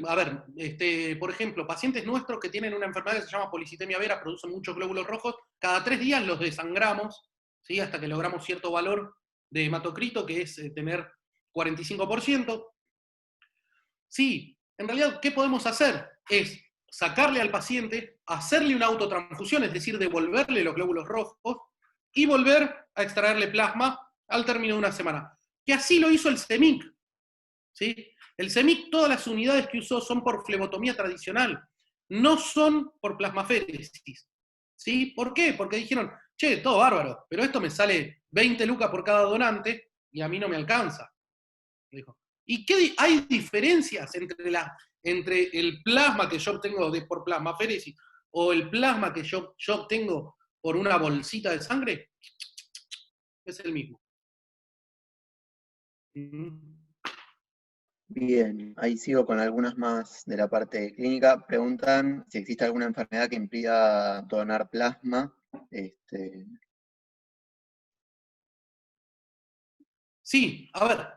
a ver, por ejemplo, pacientes nuestros que tienen una enfermedad que se llama policitemia vera, producen muchos glóbulos rojos, cada 3 días los desangramos, ¿sí? Hasta que logramos cierto valor de hematocrito, que es tener 45%. Sí, en realidad, ¿qué podemos hacer? Es sacarle al paciente, hacerle una autotransfusión, es decir, devolverle los glóbulos rojos, y volver a extraerle plasma al término de una semana. Que así lo hizo el CEMIC, ¿sí? El CEMIC, todas las unidades que usó son por flebotomía tradicional, no son por plasmaféresis, ¿sí? ¿Por qué? Porque dijeron, che, todo bárbaro, pero esto me sale 20 lucas por cada donante y a mí no me alcanza. Dijo. ¿Y qué hay diferencias entre el plasma que yo obtengo por plasmaféresis o el plasma que yo obtengo por una bolsita de sangre? Es el mismo. Bien, ahí sigo con algunas más de la parte clínica. Preguntan si existe alguna enfermedad que impida donar plasma. Sí, a ver,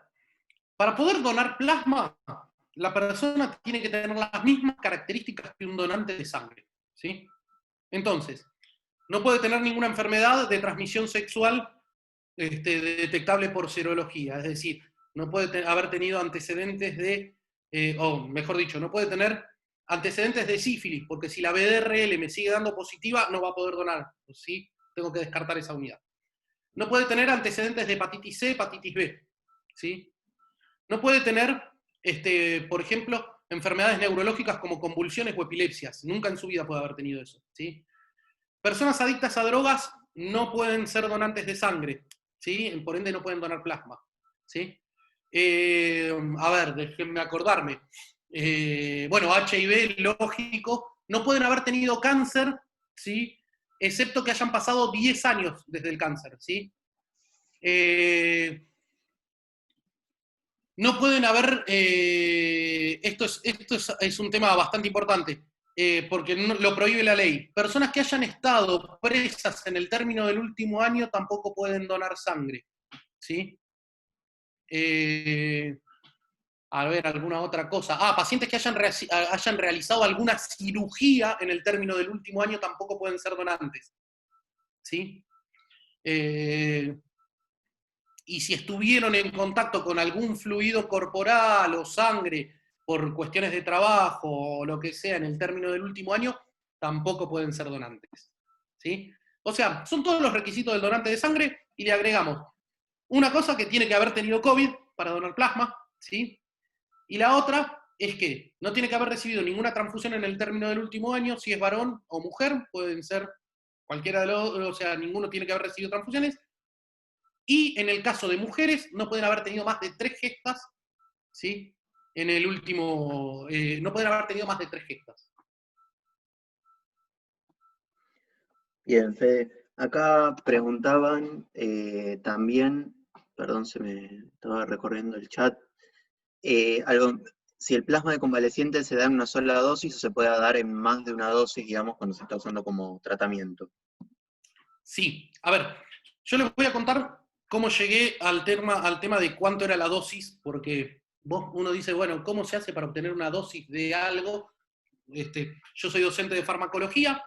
para poder donar plasma, la persona tiene que tener las mismas características que un donante de sangre, ¿sí? Entonces, no puede tener ninguna enfermedad de transmisión sexual detectable por serología, es decir, no puede haber tenido antecedentes o mejor dicho, no puede tener antecedentes de sífilis, porque si la BDRL me sigue dando positiva, no va a poder donar, ¿sí? tengo que descartar esa unidad. No puede tener antecedentes de hepatitis C, hepatitis B, ¿sí? No puede tener, por ejemplo, enfermedades neurológicas como convulsiones o epilepsias. Nunca en su vida puede haber tenido eso, ¿sí? Personas adictas a drogas no pueden ser donantes de sangre, ¿sí? Por ende no pueden donar plasma, ¿sí? A ver, déjenme acordarme. Bueno, HIV, lógico, no pueden haber tenido cáncer, ¿sí? Excepto que hayan pasado 10 años desde el cáncer, ¿sí? No pueden haber, esto es un tema bastante importante, porque lo prohíbe la ley. Personas que hayan estado presas en el término del último año tampoco pueden donar sangre, ¿sí? A ver, alguna otra cosa. Pacientes que hayan realizado alguna cirugía en el término del último año tampoco pueden ser donantes, ¿sí? Y si estuvieron en contacto con algún fluido corporal o sangre por cuestiones de trabajo o lo que sea en el término del último año, tampoco pueden ser donantes, ¿sí? O sea, son todos los requisitos del donante de sangre y le agregamos una cosa que tiene que haber tenido COVID para donar plasma, ¿sí? Y la otra es que no tiene que haber recibido ninguna transfusión en el término del último año, si es varón o mujer, pueden ser cualquiera de los, o sea, ninguno tiene que haber recibido transfusiones, y en el caso de mujeres, no pueden haber tenido más de 3 gestas, ¿sí? En el último, no pueden haber tenido más de 3 gestas. Bien, Fede. Acá preguntaban también, perdón, se me estaba recorriendo el chat, si el plasma de convaleciente se da en una sola dosis o se puede dar en más de una dosis, digamos, cuando se está usando como tratamiento. Sí, a ver, yo les voy a contar cómo llegué al tema de cuánto era la dosis, porque uno dice, bueno, ¿cómo se hace para obtener una dosis de algo? Yo soy docente de farmacología,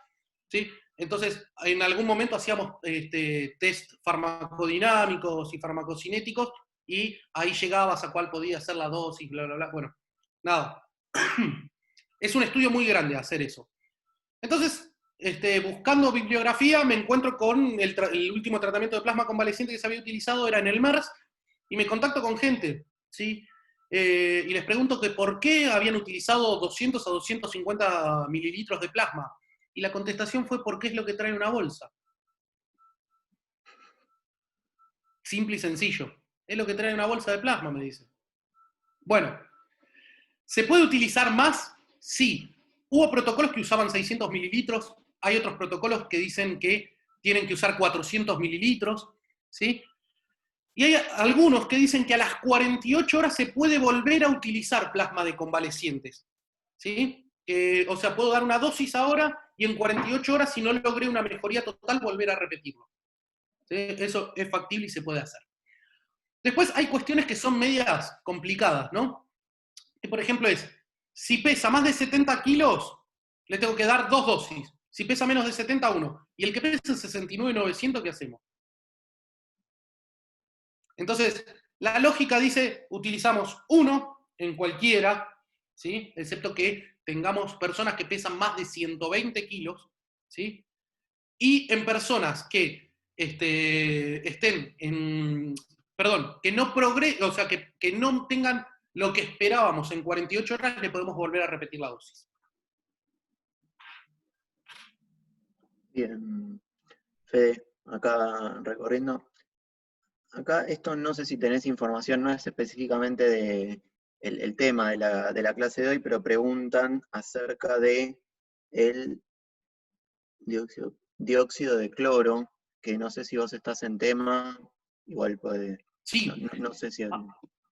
¿sí? Entonces, en algún momento hacíamos test farmacodinámicos y farmacocinéticos, y ahí llegabas a cuál podía ser la dosis, bla, bla, bla. Bueno, nada. Es un estudio muy grande hacer eso. Entonces, buscando bibliografía, me encuentro con el último tratamiento de plasma convaleciente que se había utilizado, era en el MERS, y me contacto con gente, ¿sí? Y les pregunto que por qué habían utilizado 200 a 250 mililitros de plasma. Y la contestación fue porque es lo que trae una bolsa. Simple y sencillo. Es lo que trae una bolsa de plasma, me dice. Bueno, ¿se puede utilizar más? Sí. Hubo protocolos que usaban 600 mililitros, hay otros protocolos que dicen que tienen que usar 400 mililitros, ¿sí? Y hay algunos que dicen que a las 48 horas se puede volver a utilizar plasma de convalecientes, ¿sí? O sea, puedo dar una dosis ahora y en 48 horas, si no logré una mejoría total, volver a repetirlo, ¿sí? Eso es factible y se puede hacer. Después hay cuestiones que son medias complicadas, ¿no? Que por ejemplo es, si pesa más de 70 kilos, le tengo que dar 2 dosis. Si pesa menos de 70, 1. Y el que pesa 69,900, ¿qué hacemos? Entonces, la lógica dice, utilizamos 1 en cualquiera, ¿sí? Excepto que tengamos personas que pesan más de 120 kilos, ¿sí? Y en personas que estén en, perdón, que no o sea, que no tengan lo que esperábamos en 48 horas, le podemos volver a repetir la dosis. Bien, Fede, acá recorriendo. Acá esto no sé si tenés información, no es específicamente de el tema de la clase de hoy, pero preguntan acerca de el dióxido de cloro, que no sé si vos estás en tema, igual puede, Sí, no sé si...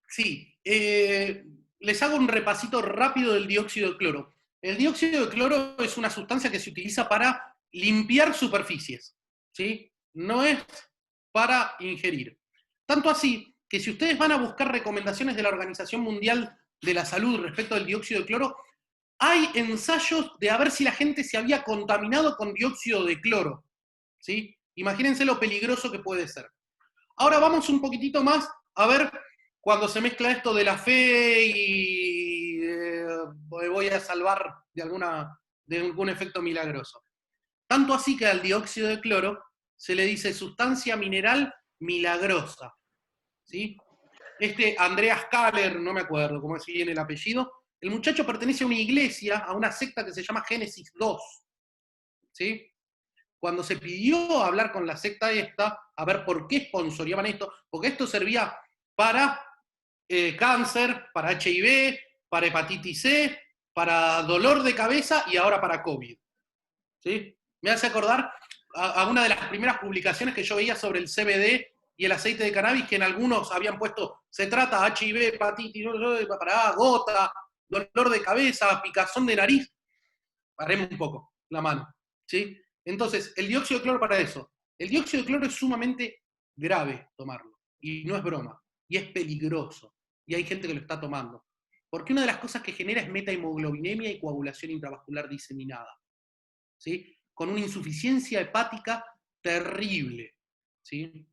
sí. Les hago un repasito rápido del dióxido de cloro. El dióxido de cloro es una sustancia que se utiliza para limpiar superficies, ¿sí? No es para ingerir. Tanto así que si ustedes van a buscar recomendaciones de la Organización Mundial de la Salud respecto del dióxido de cloro, hay ensayos de a ver si la gente se había contaminado con dióxido de cloro, ¿sí? Imagínense lo peligroso que puede ser. Ahora vamos un poquitito más a ver cuando se mezcla esto de la fe y me voy a salvar de algún efecto milagroso. Tanto así que al dióxido de cloro se le dice sustancia mineral milagrosa. ¿Sí? Andreas Kahler, no me acuerdo cómo es bien el apellido, el muchacho pertenece a una iglesia, a una secta que se llama Génesis 2. ¿Sí? Cuando se pidió hablar con la secta esta, a ver por qué sponsoreaban esto, porque esto servía para cáncer, para HIV, para hepatitis C, para dolor de cabeza y ahora para COVID. ¿Sí? Me hace acordar a una de las primeras publicaciones que yo veía sobre el CBD y el aceite de cannabis, que en algunos habían puesto, se trata HIV, hepatitis, para gota, dolor de cabeza, picazón de nariz. Paremos un poco la mano. ¿Sí? Entonces, el dióxido de cloro para eso. El dióxido de cloro es sumamente grave tomarlo. Y no es broma. Y es peligroso. Y hay gente que lo está tomando. Porque una de las cosas que genera es metahemoglobinemia y coagulación intravascular diseminada. ¿Sí? Con una insuficiencia hepática terrible. ¿Sí?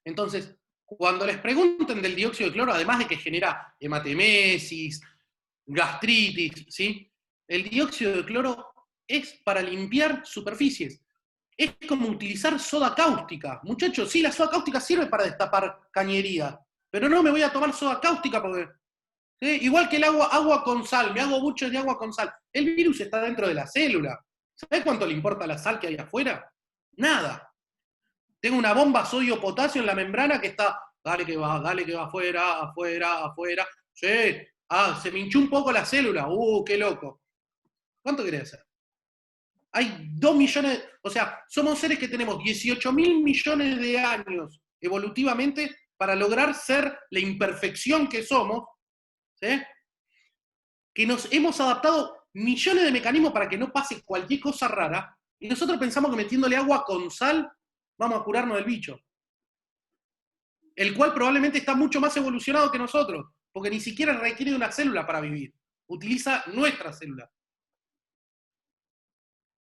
Entonces, cuando les pregunten del dióxido de cloro, además de que genera hematemesis, gastritis, ¿sí? El dióxido de cloro es para limpiar superficies. Es como utilizar soda cáustica. Muchachos, sí, la soda cáustica sirve para destapar cañería, pero no me voy a tomar soda cáustica porque... ¿sí? Igual que el agua con sal, me hago buches de agua con sal. El virus está dentro de la célula. ¿Sabés cuánto le importa la sal que hay afuera? Nada. Tengo una bomba sodio-potasio en la membrana que está, dale que va afuera, afuera, afuera. Sí, se me hinchó un poco la célula. Qué loco. ¿Cuánto querés hacer? Hay 2 millones, o sea, somos seres que tenemos 18.000 millones de años evolutivamente para lograr ser la imperfección que somos, ¿sí? Que nos hemos adaptado millones de mecanismos para que no pase cualquier cosa rara, y nosotros pensamos que metiéndole agua con sal vamos a curarnos del bicho. El cual probablemente está mucho más evolucionado que nosotros, porque ni siquiera requiere de una célula para vivir. Utiliza nuestra célula.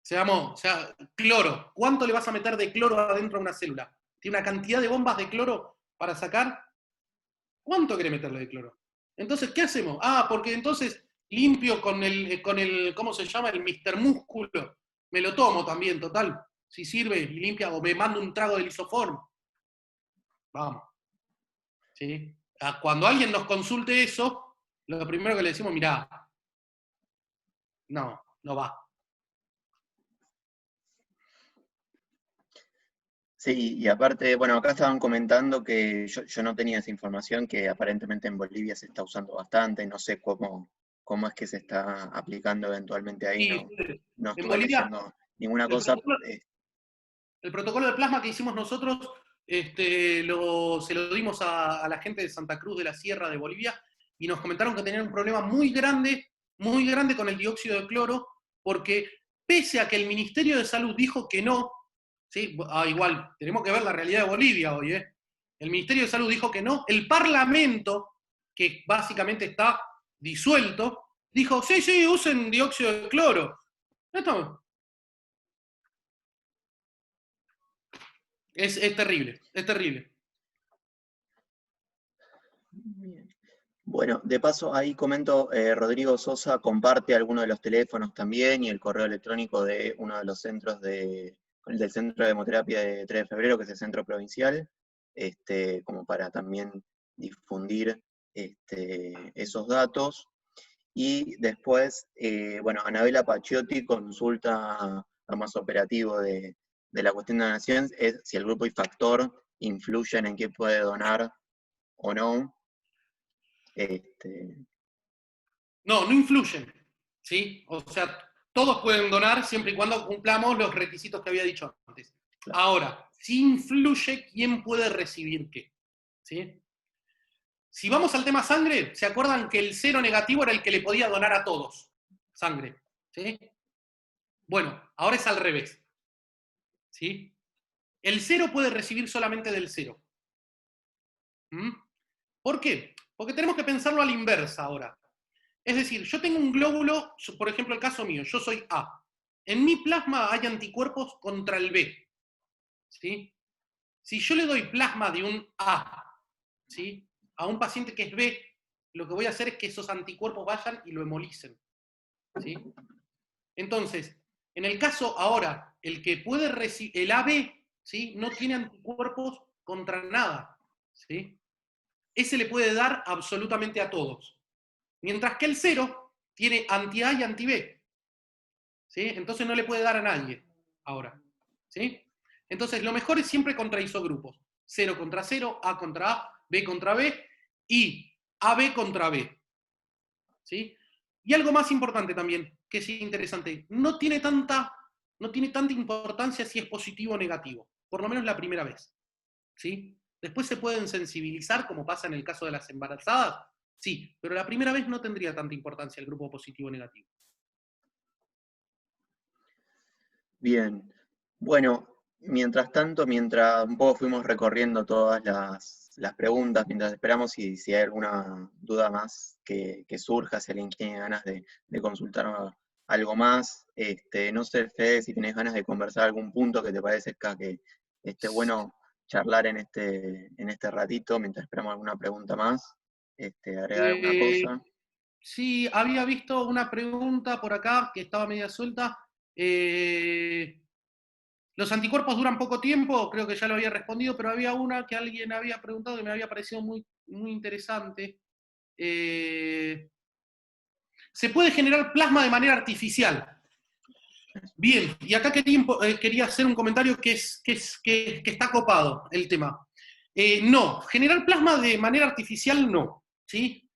O sea, cloro. ¿Cuánto le vas a meter de cloro adentro a una célula? ¿Tiene una cantidad de bombas de cloro para sacar? ¿Cuánto quiere meterle de cloro? Entonces, ¿qué hacemos? Porque entonces limpio con el ¿cómo se llama? El Mr. Músculo. Me lo tomo también, total. Si sirve y limpia, o me mando un trago de lisoform. Vamos. ¿Sí? Cuando alguien nos consulte eso, lo primero que le decimos, mirá, no va. Sí, y aparte, bueno, acá estaban comentando que yo no tenía esa información, que aparentemente en Bolivia se está usando bastante, no sé cómo es que se está aplicando eventualmente ahí, Y no en estuve Bolivia, leyendo ninguna el cosa. protocolo, el protocolo de plasma que hicimos nosotros, se lo dimos a la gente de Santa Cruz de la Sierra de Bolivia, y nos comentaron que tenían un problema muy grande con el dióxido de cloro, porque pese a que el Ministerio de Salud dijo que no, ¿sí? Igual, tenemos que ver la realidad de Bolivia hoy, ¿eh? El Ministerio de Salud dijo que no, el Parlamento, que básicamente está disuelto, dijo, sí, usen dióxido de cloro. Esto es terrible, es terrible. Bueno, de paso ahí comento, Rodrigo Sosa comparte algunos de los teléfonos también y el correo electrónico de uno de los centros del Centro de Hemoterapia de 3 de Febrero, que es el centro provincial, como para también difundir esos datos. Y después, bueno, Anabela Paciotti consulta a más operativo de la cuestión de donación, es si el grupo y factor influyen en quién puede donar o no. No influyen, ¿sí? O sea, todos pueden donar siempre y cuando cumplamos los requisitos que había dicho antes. Claro. Ahora, sí influye quién puede recibir qué, ¿sí? Si vamos al tema sangre, ¿se acuerdan que el cero negativo era el que le podía donar a todos sangre? ¿Sí? Bueno, ahora es al revés, ¿sí? El cero puede recibir solamente del cero. ¿Mm? ¿Por qué? Porque tenemos que pensarlo a la inversa ahora. Es decir, yo tengo un glóbulo, por ejemplo, el caso mío, yo soy A. En mi plasma hay anticuerpos contra el B. ¿Sí? Si yo le doy plasma de un A, ¿sí? A un paciente que es B, lo que voy a hacer es que esos anticuerpos vayan y lo hemolicen. ¿Sí? Entonces, En el caso ahora, el que puede recibir, el AB, ¿sí? No tiene anticuerpos contra nada, ¿sí? Ese le puede dar absolutamente a todos. Mientras que el 0 tiene anti-A y anti-B, ¿sí? Entonces no le puede dar a nadie ahora, ¿sí? Entonces lo mejor es siempre contra isogrupos. 0 contra 0, A contra A, B contra B y AB contra B, ¿sí? Y algo más importante también, que es interesante, no tiene tanta importancia si es positivo o negativo, por lo menos la primera vez, ¿sí? Después se pueden sensibilizar, como pasa en el caso de las embarazadas, sí, pero la primera vez no tendría tanta importancia el grupo positivo o negativo. Bien. Bueno, mientras tanto, mientras un poco fuimos recorriendo todas las preguntas, mientras esperamos si hay alguna duda más que surja, si alguien tiene ganas de consultar algo más, no sé, Fede, si tienes ganas de conversar algún punto que te parezca que esté bueno charlar en este ratito, mientras esperamos alguna pregunta más, agregar alguna Eh, cosa. sí, había visto una pregunta por acá que estaba media suelta. Los anticuerpos duran poco tiempo, creo que ya lo había respondido, pero había una que alguien había preguntado que me había parecido muy, muy interesante. Se puede generar plasma de manera artificial. Bien, y acá quería hacer un comentario que está copado el tema. No, generar plasma de manera artificial no, ¿sí?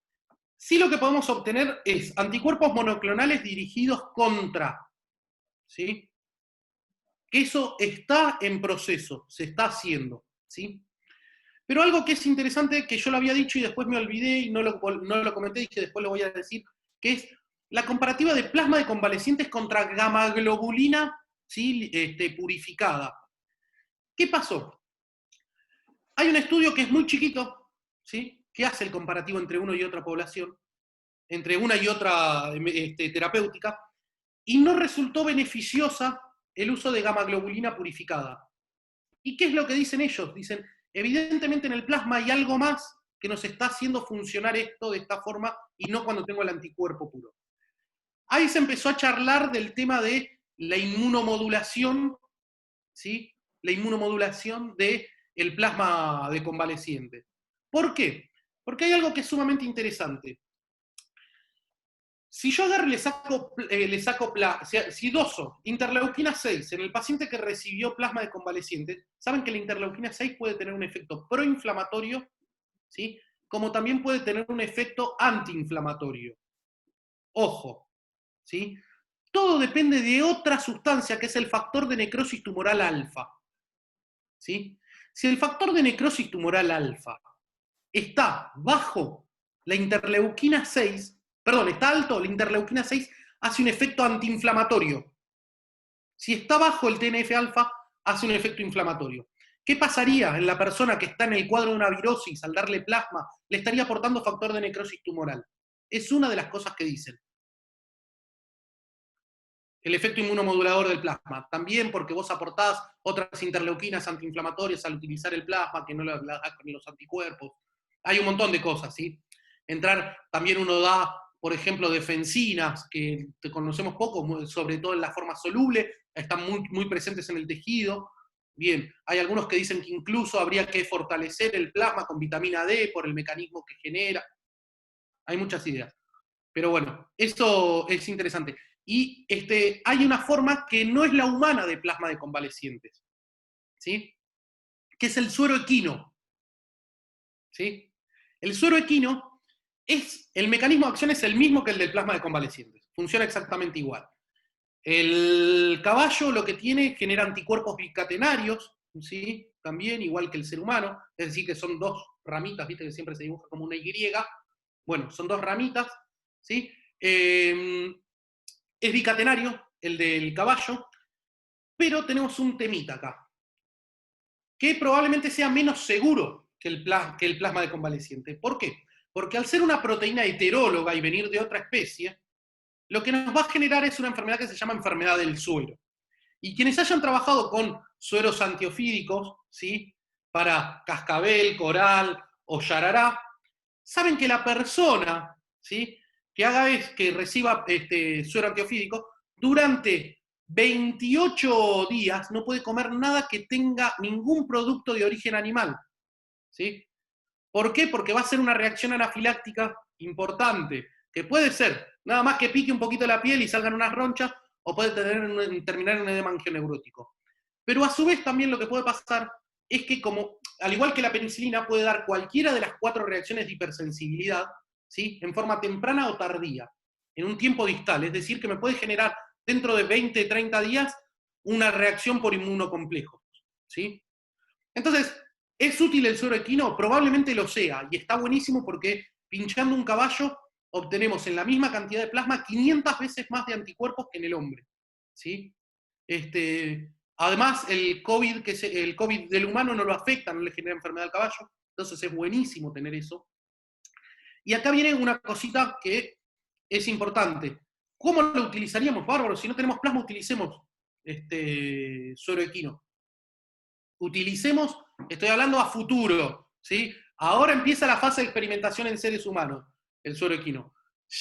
Sí lo que podemos obtener es anticuerpos monoclonales dirigidos contra, ¿sí? Eso está en proceso, se está haciendo, ¿sí? Pero algo que es interesante, que yo lo había dicho y después me olvidé y no lo comenté, y que después lo voy a decir, que es la comparativa de plasma de convalecientes contra gamma globulina, ¿sí? Purificada. ¿Qué pasó? Hay un estudio que es muy chiquito, ¿sí? Que hace el comparativo entre una y otra población, entre una y otra terapéutica, y no resultó beneficiosa el uso de gamma globulina purificada. ¿Y qué es lo que dicen ellos? Dicen, evidentemente en el plasma hay algo más que nos está haciendo funcionar esto de esta forma y no cuando tengo el anticuerpo puro. Ahí se empezó a charlar del tema de la inmunomodulación, ¿sí? La inmunomodulación del plasma de convaleciente. ¿Por qué? Porque hay algo que es sumamente interesante. Si yo agarro y si doso interleuquina 6 en el paciente que recibió plasma de convaleciente, saben que la interleuquina 6 puede tener un efecto proinflamatorio, ¿sí? Como también puede tener un efecto antiinflamatorio. Ojo, ¿sí? Todo depende de otra sustancia que es el factor de necrosis tumoral alfa, ¿sí? Si el factor de necrosis tumoral alfa está bajo la interleuquina 6, perdón, está alto, la interleuquina 6 hace un efecto antiinflamatorio. Si está bajo el TNF-alfa, hace un efecto inflamatorio. ¿Qué pasaría en la persona que está en el cuadro de una virosis al darle plasma? Le estaría aportando factor de necrosis tumoral. Es una de las cosas que dicen. El efecto inmunomodulador del plasma. También porque vos aportás otras interleuquinas antiinflamatorias al utilizar el plasma, que no las das con los anticuerpos. Hay un montón de cosas, ¿sí? También uno da, por ejemplo, defensinas, que conocemos poco, sobre todo en la forma soluble, están muy, muy presentes en el tejido. Bien, hay algunos que dicen que incluso habría que fortalecer el plasma con vitamina D por el mecanismo que genera. Hay muchas ideas. Pero bueno, eso es interesante. Y hay una forma que no es la humana de plasma de convalecientes, ¿sí? Que es el suero equino, ¿sí? El suero equino el mecanismo de acción es el mismo que el del plasma de convalecientes. Funciona exactamente igual. El caballo lo que tiene genera anticuerpos bicatenarios, ¿sí? También, igual que el ser humano, es decir, que son dos ramitas, viste que siempre se dibuja como una Y. Bueno, son dos ramitas, ¿sí? Es bicatenario, el del caballo, pero tenemos un temita acá, que probablemente sea menos seguro que el plasma de convaleciente. ¿Por qué? Porque al ser una proteína heteróloga y venir de otra especie, lo que nos va a generar es una enfermedad que se llama enfermedad del suero. Y quienes hayan trabajado con sueros antiofídicos, ¿sí? Para cascabel, coral o yarará, saben que la persona, ¿sí? Que reciba suero antiofídico, durante 28 días no puede comer nada que tenga ningún producto de origen animal. ¿Sí? ¿Por qué? Porque va a ser una reacción anafiláctica importante, que puede ser nada más que pique un poquito la piel y salgan unas ronchas, o puede terminar en un edema angioneurótico. Pero a su vez también lo que puede pasar es que, como, al igual que la penicilina, puede dar cualquiera de las 4 reacciones de hipersensibilidad, ¿sí? En forma temprana o tardía, en un tiempo distal, es decir, que me puede generar dentro de 20, 30 días una reacción por inmunocomplejo, ¿sí? Entonces, ¿es útil el suero equino? Probablemente lo sea, y está buenísimo porque pinchando un caballo obtenemos en la misma cantidad de plasma 500 veces más de anticuerpos que en el hombre, ¿sí? Además, el COVID del humano no lo afecta, no le genera enfermedad al caballo, entonces es buenísimo tener eso. Y acá viene una cosita que es importante. ¿Cómo lo utilizaríamos? Bárbaro, si no tenemos plasma, utilicemos suero equino. Utilicemos, estoy hablando a futuro, ¿sí? Ahora empieza la fase de experimentación en seres humanos, el suero equino.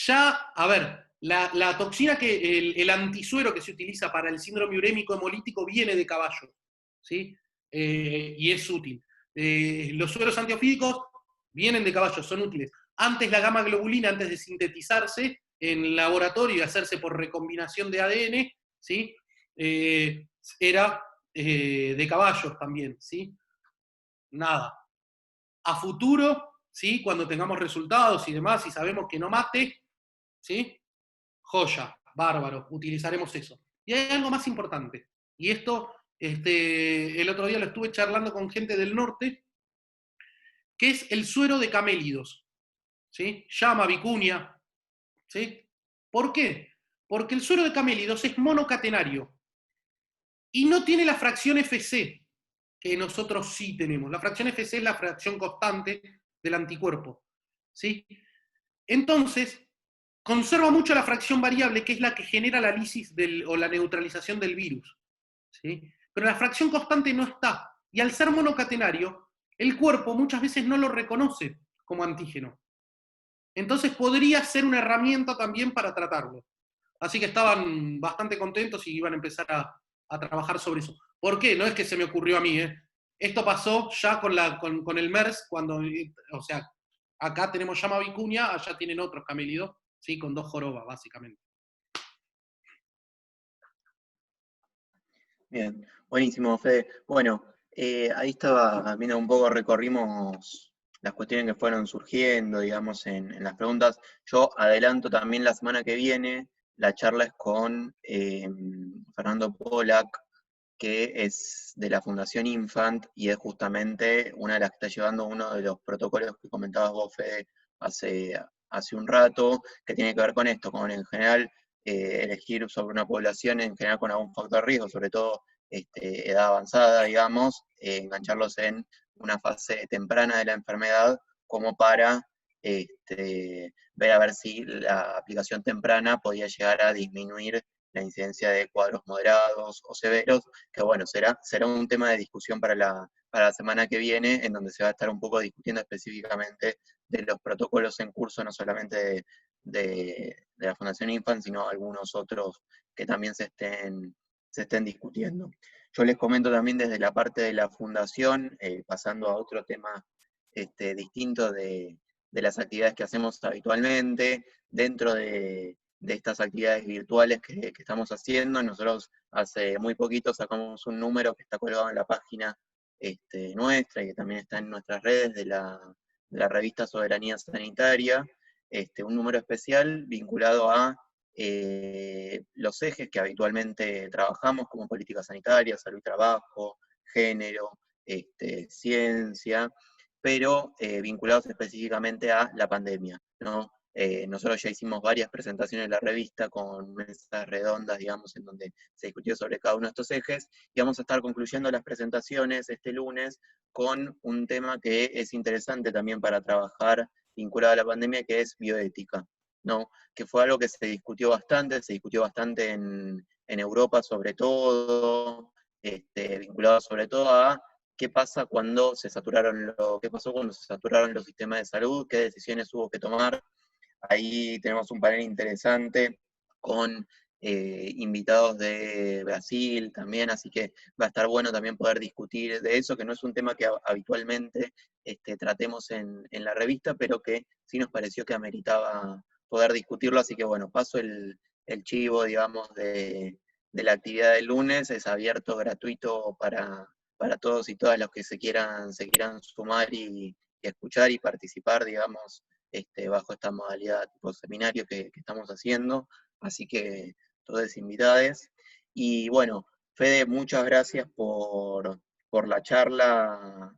Ya, a ver, la toxina el antisuero que se utiliza para el síndrome urémico hemolítico viene de caballo, ¿sí? Y es útil. Los sueros antiofídicos vienen de caballo, son útiles. Antes la gamma globulina, antes de sintetizarse en laboratorio y hacerse por recombinación de ADN, ¿sí? Era de caballos también, ¿sí? Nada. A futuro, ¿sí? Cuando tengamos resultados y demás, y sabemos que no mate, ¿sí? Joya, bárbaro, utilizaremos eso. Y hay algo más importante, y esto, el otro día lo estuve charlando con gente del norte, que es el suero de camélidos, ¿sí? Llama, vicuña, ¿sí? ¿Por qué? Porque el suero de camélidos es monocatenario y no tiene la fracción FC, que nosotros sí tenemos. La fracción FC es la fracción constante del anticuerpo, ¿sí? Entonces, conserva mucho la fracción variable, que es la que genera la lisis o la neutralización del virus, ¿sí? Pero la fracción constante no está. Y al ser monocatenario, el cuerpo muchas veces no lo reconoce como antígeno. Entonces podría ser una herramienta también para tratarlo. Así que estaban bastante contentos y iban a empezar a trabajar sobre eso. ¿Por qué? No es que se me ocurrió a mí, ¿eh? Esto pasó ya con el MERS, cuando, o sea, acá tenemos llama vicuña, allá tienen otros camélidos, ¿sí? Con 2 jorobas, básicamente. Bien, buenísimo, Fede. Bueno, ahí estaba viendo un poco, recorrimos las cuestiones que fueron surgiendo, digamos, en las preguntas. Yo adelanto también la semana que viene, la charla es con Fernando Pollack, que es de la Fundación Infant y es justamente una de las que está llevando uno de los protocolos que comentabas vos, Fede, hace un rato, que tiene que ver con esto, con en general elegir sobre una población en general con algún factor de riesgo, sobre todo edad avanzada, digamos, engancharlos en una fase temprana de la enfermedad como para ver a ver si la aplicación temprana podía llegar a disminuir la incidencia de cuadros moderados o severos, que bueno, será un tema de discusión para la semana que viene, en donde se va a estar un poco discutiendo específicamente de los protocolos en curso, no solamente de la Fundación Infant, sino algunos otros que también se estén discutiendo. Yo les comento también desde la parte de la Fundación, pasando a otro tema distinto de las actividades que hacemos habitualmente, dentro de estas actividades virtuales que estamos haciendo. Nosotros hace muy poquito sacamos un número que está colgado en la página nuestra y que también está en nuestras redes de la revista Soberanía Sanitaria, un número especial vinculado a los ejes que habitualmente trabajamos como política sanitaria, salud y trabajo, género, ciencia, pero vinculados específicamente a la pandemia, ¿no? Nosotros ya hicimos varias presentaciones en la revista con mesas redondas, digamos, en donde se discutió sobre cada uno de estos ejes, y vamos a estar concluyendo las presentaciones este lunes con un tema que es interesante también para trabajar vinculado a la pandemia, que es bioética, ¿no? Que fue algo que se discutió bastante en Europa sobre todo, vinculado sobre todo a qué pasó cuando se saturaron los sistemas de salud, qué decisiones hubo que tomar. Ahí tenemos un panel interesante con invitados de Brasil también, así que va a estar bueno también poder discutir de eso, que no es un tema que habitualmente tratemos en la revista, pero que sí nos pareció que ameritaba poder discutirlo, así que bueno, paso el chivo, digamos, de la actividad del lunes, es abierto, gratuito para todos y todas los que se quieran sumar y escuchar y participar, digamos, bajo esta modalidad tipo seminario que estamos haciendo, así que todos invitados. Y bueno, Fede, muchas gracias por la charla.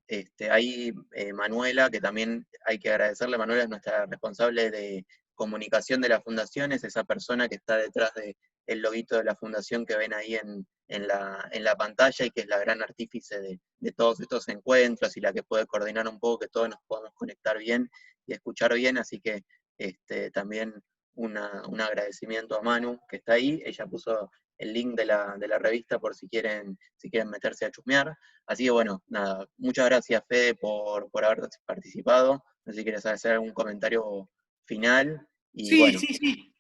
Ahí Manuela, que también hay que agradecerle, Manuela es nuestra responsable de comunicación de la fundación, es esa persona que está detrás del loguito de la fundación que ven ahí en la pantalla y que es la gran artífice de todos estos encuentros y la que puede coordinar un poco que todos nos podamos conectar bien y escuchar bien, así que también un agradecimiento a Manu, que está ahí. Ella puso el link de la revista por si quieren meterse a chusmear. Así que bueno, nada, muchas gracias Fede por haber participado. No sé si quieres hacer algún comentario final. Y Sí, bueno. sí, sí.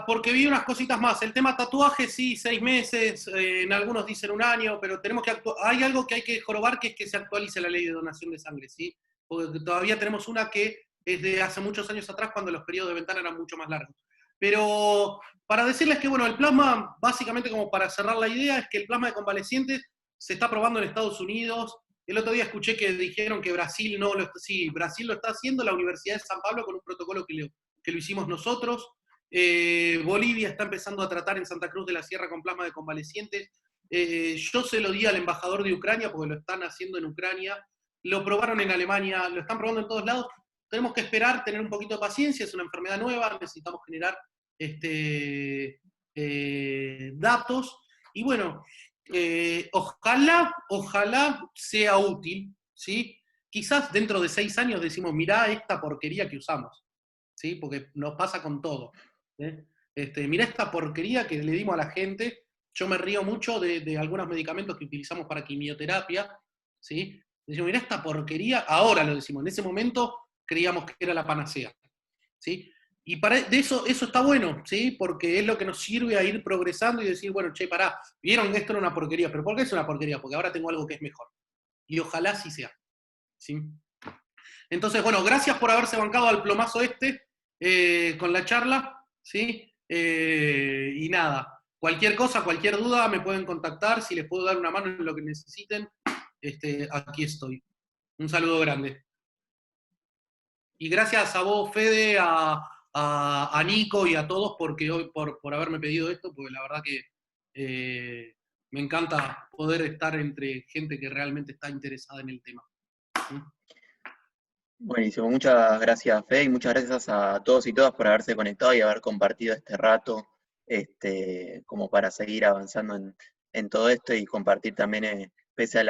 Porque vi unas cositas más. El tema tatuaje, sí, 6 meses, en algunos dicen un año, pero tenemos que hay algo que hay que jorobar, que es que se actualice la ley de donación de sangre, ¿sí? Porque todavía tenemos una que es de hace muchos años atrás, cuando los periodos de ventana eran mucho más largos. Pero para decirles que, bueno, el plasma, básicamente como para cerrar la idea, es que el plasma de convalecientes se está probando en Estados Unidos. El otro día escuché que dijeron que Brasil no lo está, sí, Brasil lo está haciendo, la Universidad de San Pablo con un protocolo que lo hicimos nosotros. Bolivia está empezando a tratar en Santa Cruz de la Sierra con plasma de convalecientes. Yo se lo di al embajador de Ucrania porque lo están haciendo en Ucrania. Lo probaron en Alemania, lo están probando en todos lados. Tenemos que esperar, tener un poquito de paciencia, es una enfermedad nueva, necesitamos generar datos. Y bueno, ojalá sea útil, ¿sí? Quizás dentro de 6 años decimos, mirá esta porquería que usamos, ¿sí? Porque nos pasa con todo. Mirá esta porquería que le dimos a la gente. Yo me río mucho de algunos medicamentos que utilizamos para quimioterapia, ¿sí? Decimos, mirá esta porquería, ahora lo decimos, en ese momento creíamos que era la panacea, ¿sí? Y de eso está bueno, ¿sí? Porque es lo que nos sirve a ir progresando y decir, bueno, che, pará, vieron que esto era una porquería, pero ¿por qué es una porquería? Porque ahora tengo algo que es mejor. Y ojalá sí sea, ¿sí? Entonces, bueno, gracias por haberse bancado al plomazo con la charla, ¿sí? Y nada, cualquier cosa, cualquier duda me pueden contactar, si les puedo dar una mano en lo que necesiten, aquí estoy. Un saludo grande. Y gracias a vos, Fede, a Nico y a todos por haberme pedido esto, porque la verdad que me encanta poder estar entre gente que realmente está interesada en el tema. Buenísimo, muchas gracias Fe y muchas gracias a todos y todas por haberse conectado y haber compartido este rato como para seguir avanzando en todo esto y compartir también, pese al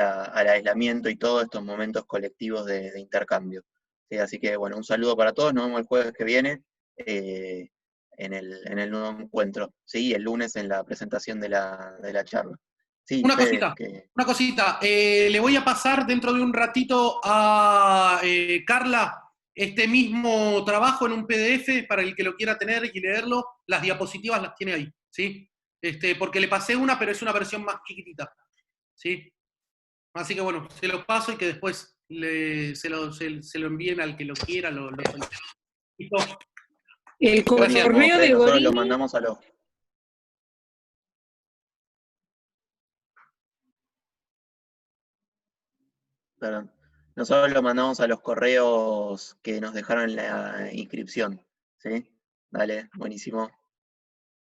aislamiento y todos estos momentos colectivos de intercambio. ¿Sí? Así que bueno, un saludo para todos, nos vemos el jueves que viene en el nuevo encuentro, ¿sí? Y el lunes en la presentación de la charla. Sí, Una Fede, cosita, una cosita. Le voy a pasar dentro de un ratito a Carla este mismo trabajo en un PDF para el que lo quiera tener y leerlo. Las diapositivas las tiene ahí, ¿sí? Porque le pasé una, pero es una versión más chiquitita, ¿sí? Así que bueno, se lo paso y que después se lo envíen al que lo quiera. ¿Listo? El Gracias. como correo Fede, de nosotros lo Gorini. mandamos a los... Perdón. Nosotros lo mandamos a los correos que nos dejaron en la inscripción. ¿Sí? Dale, buenísimo.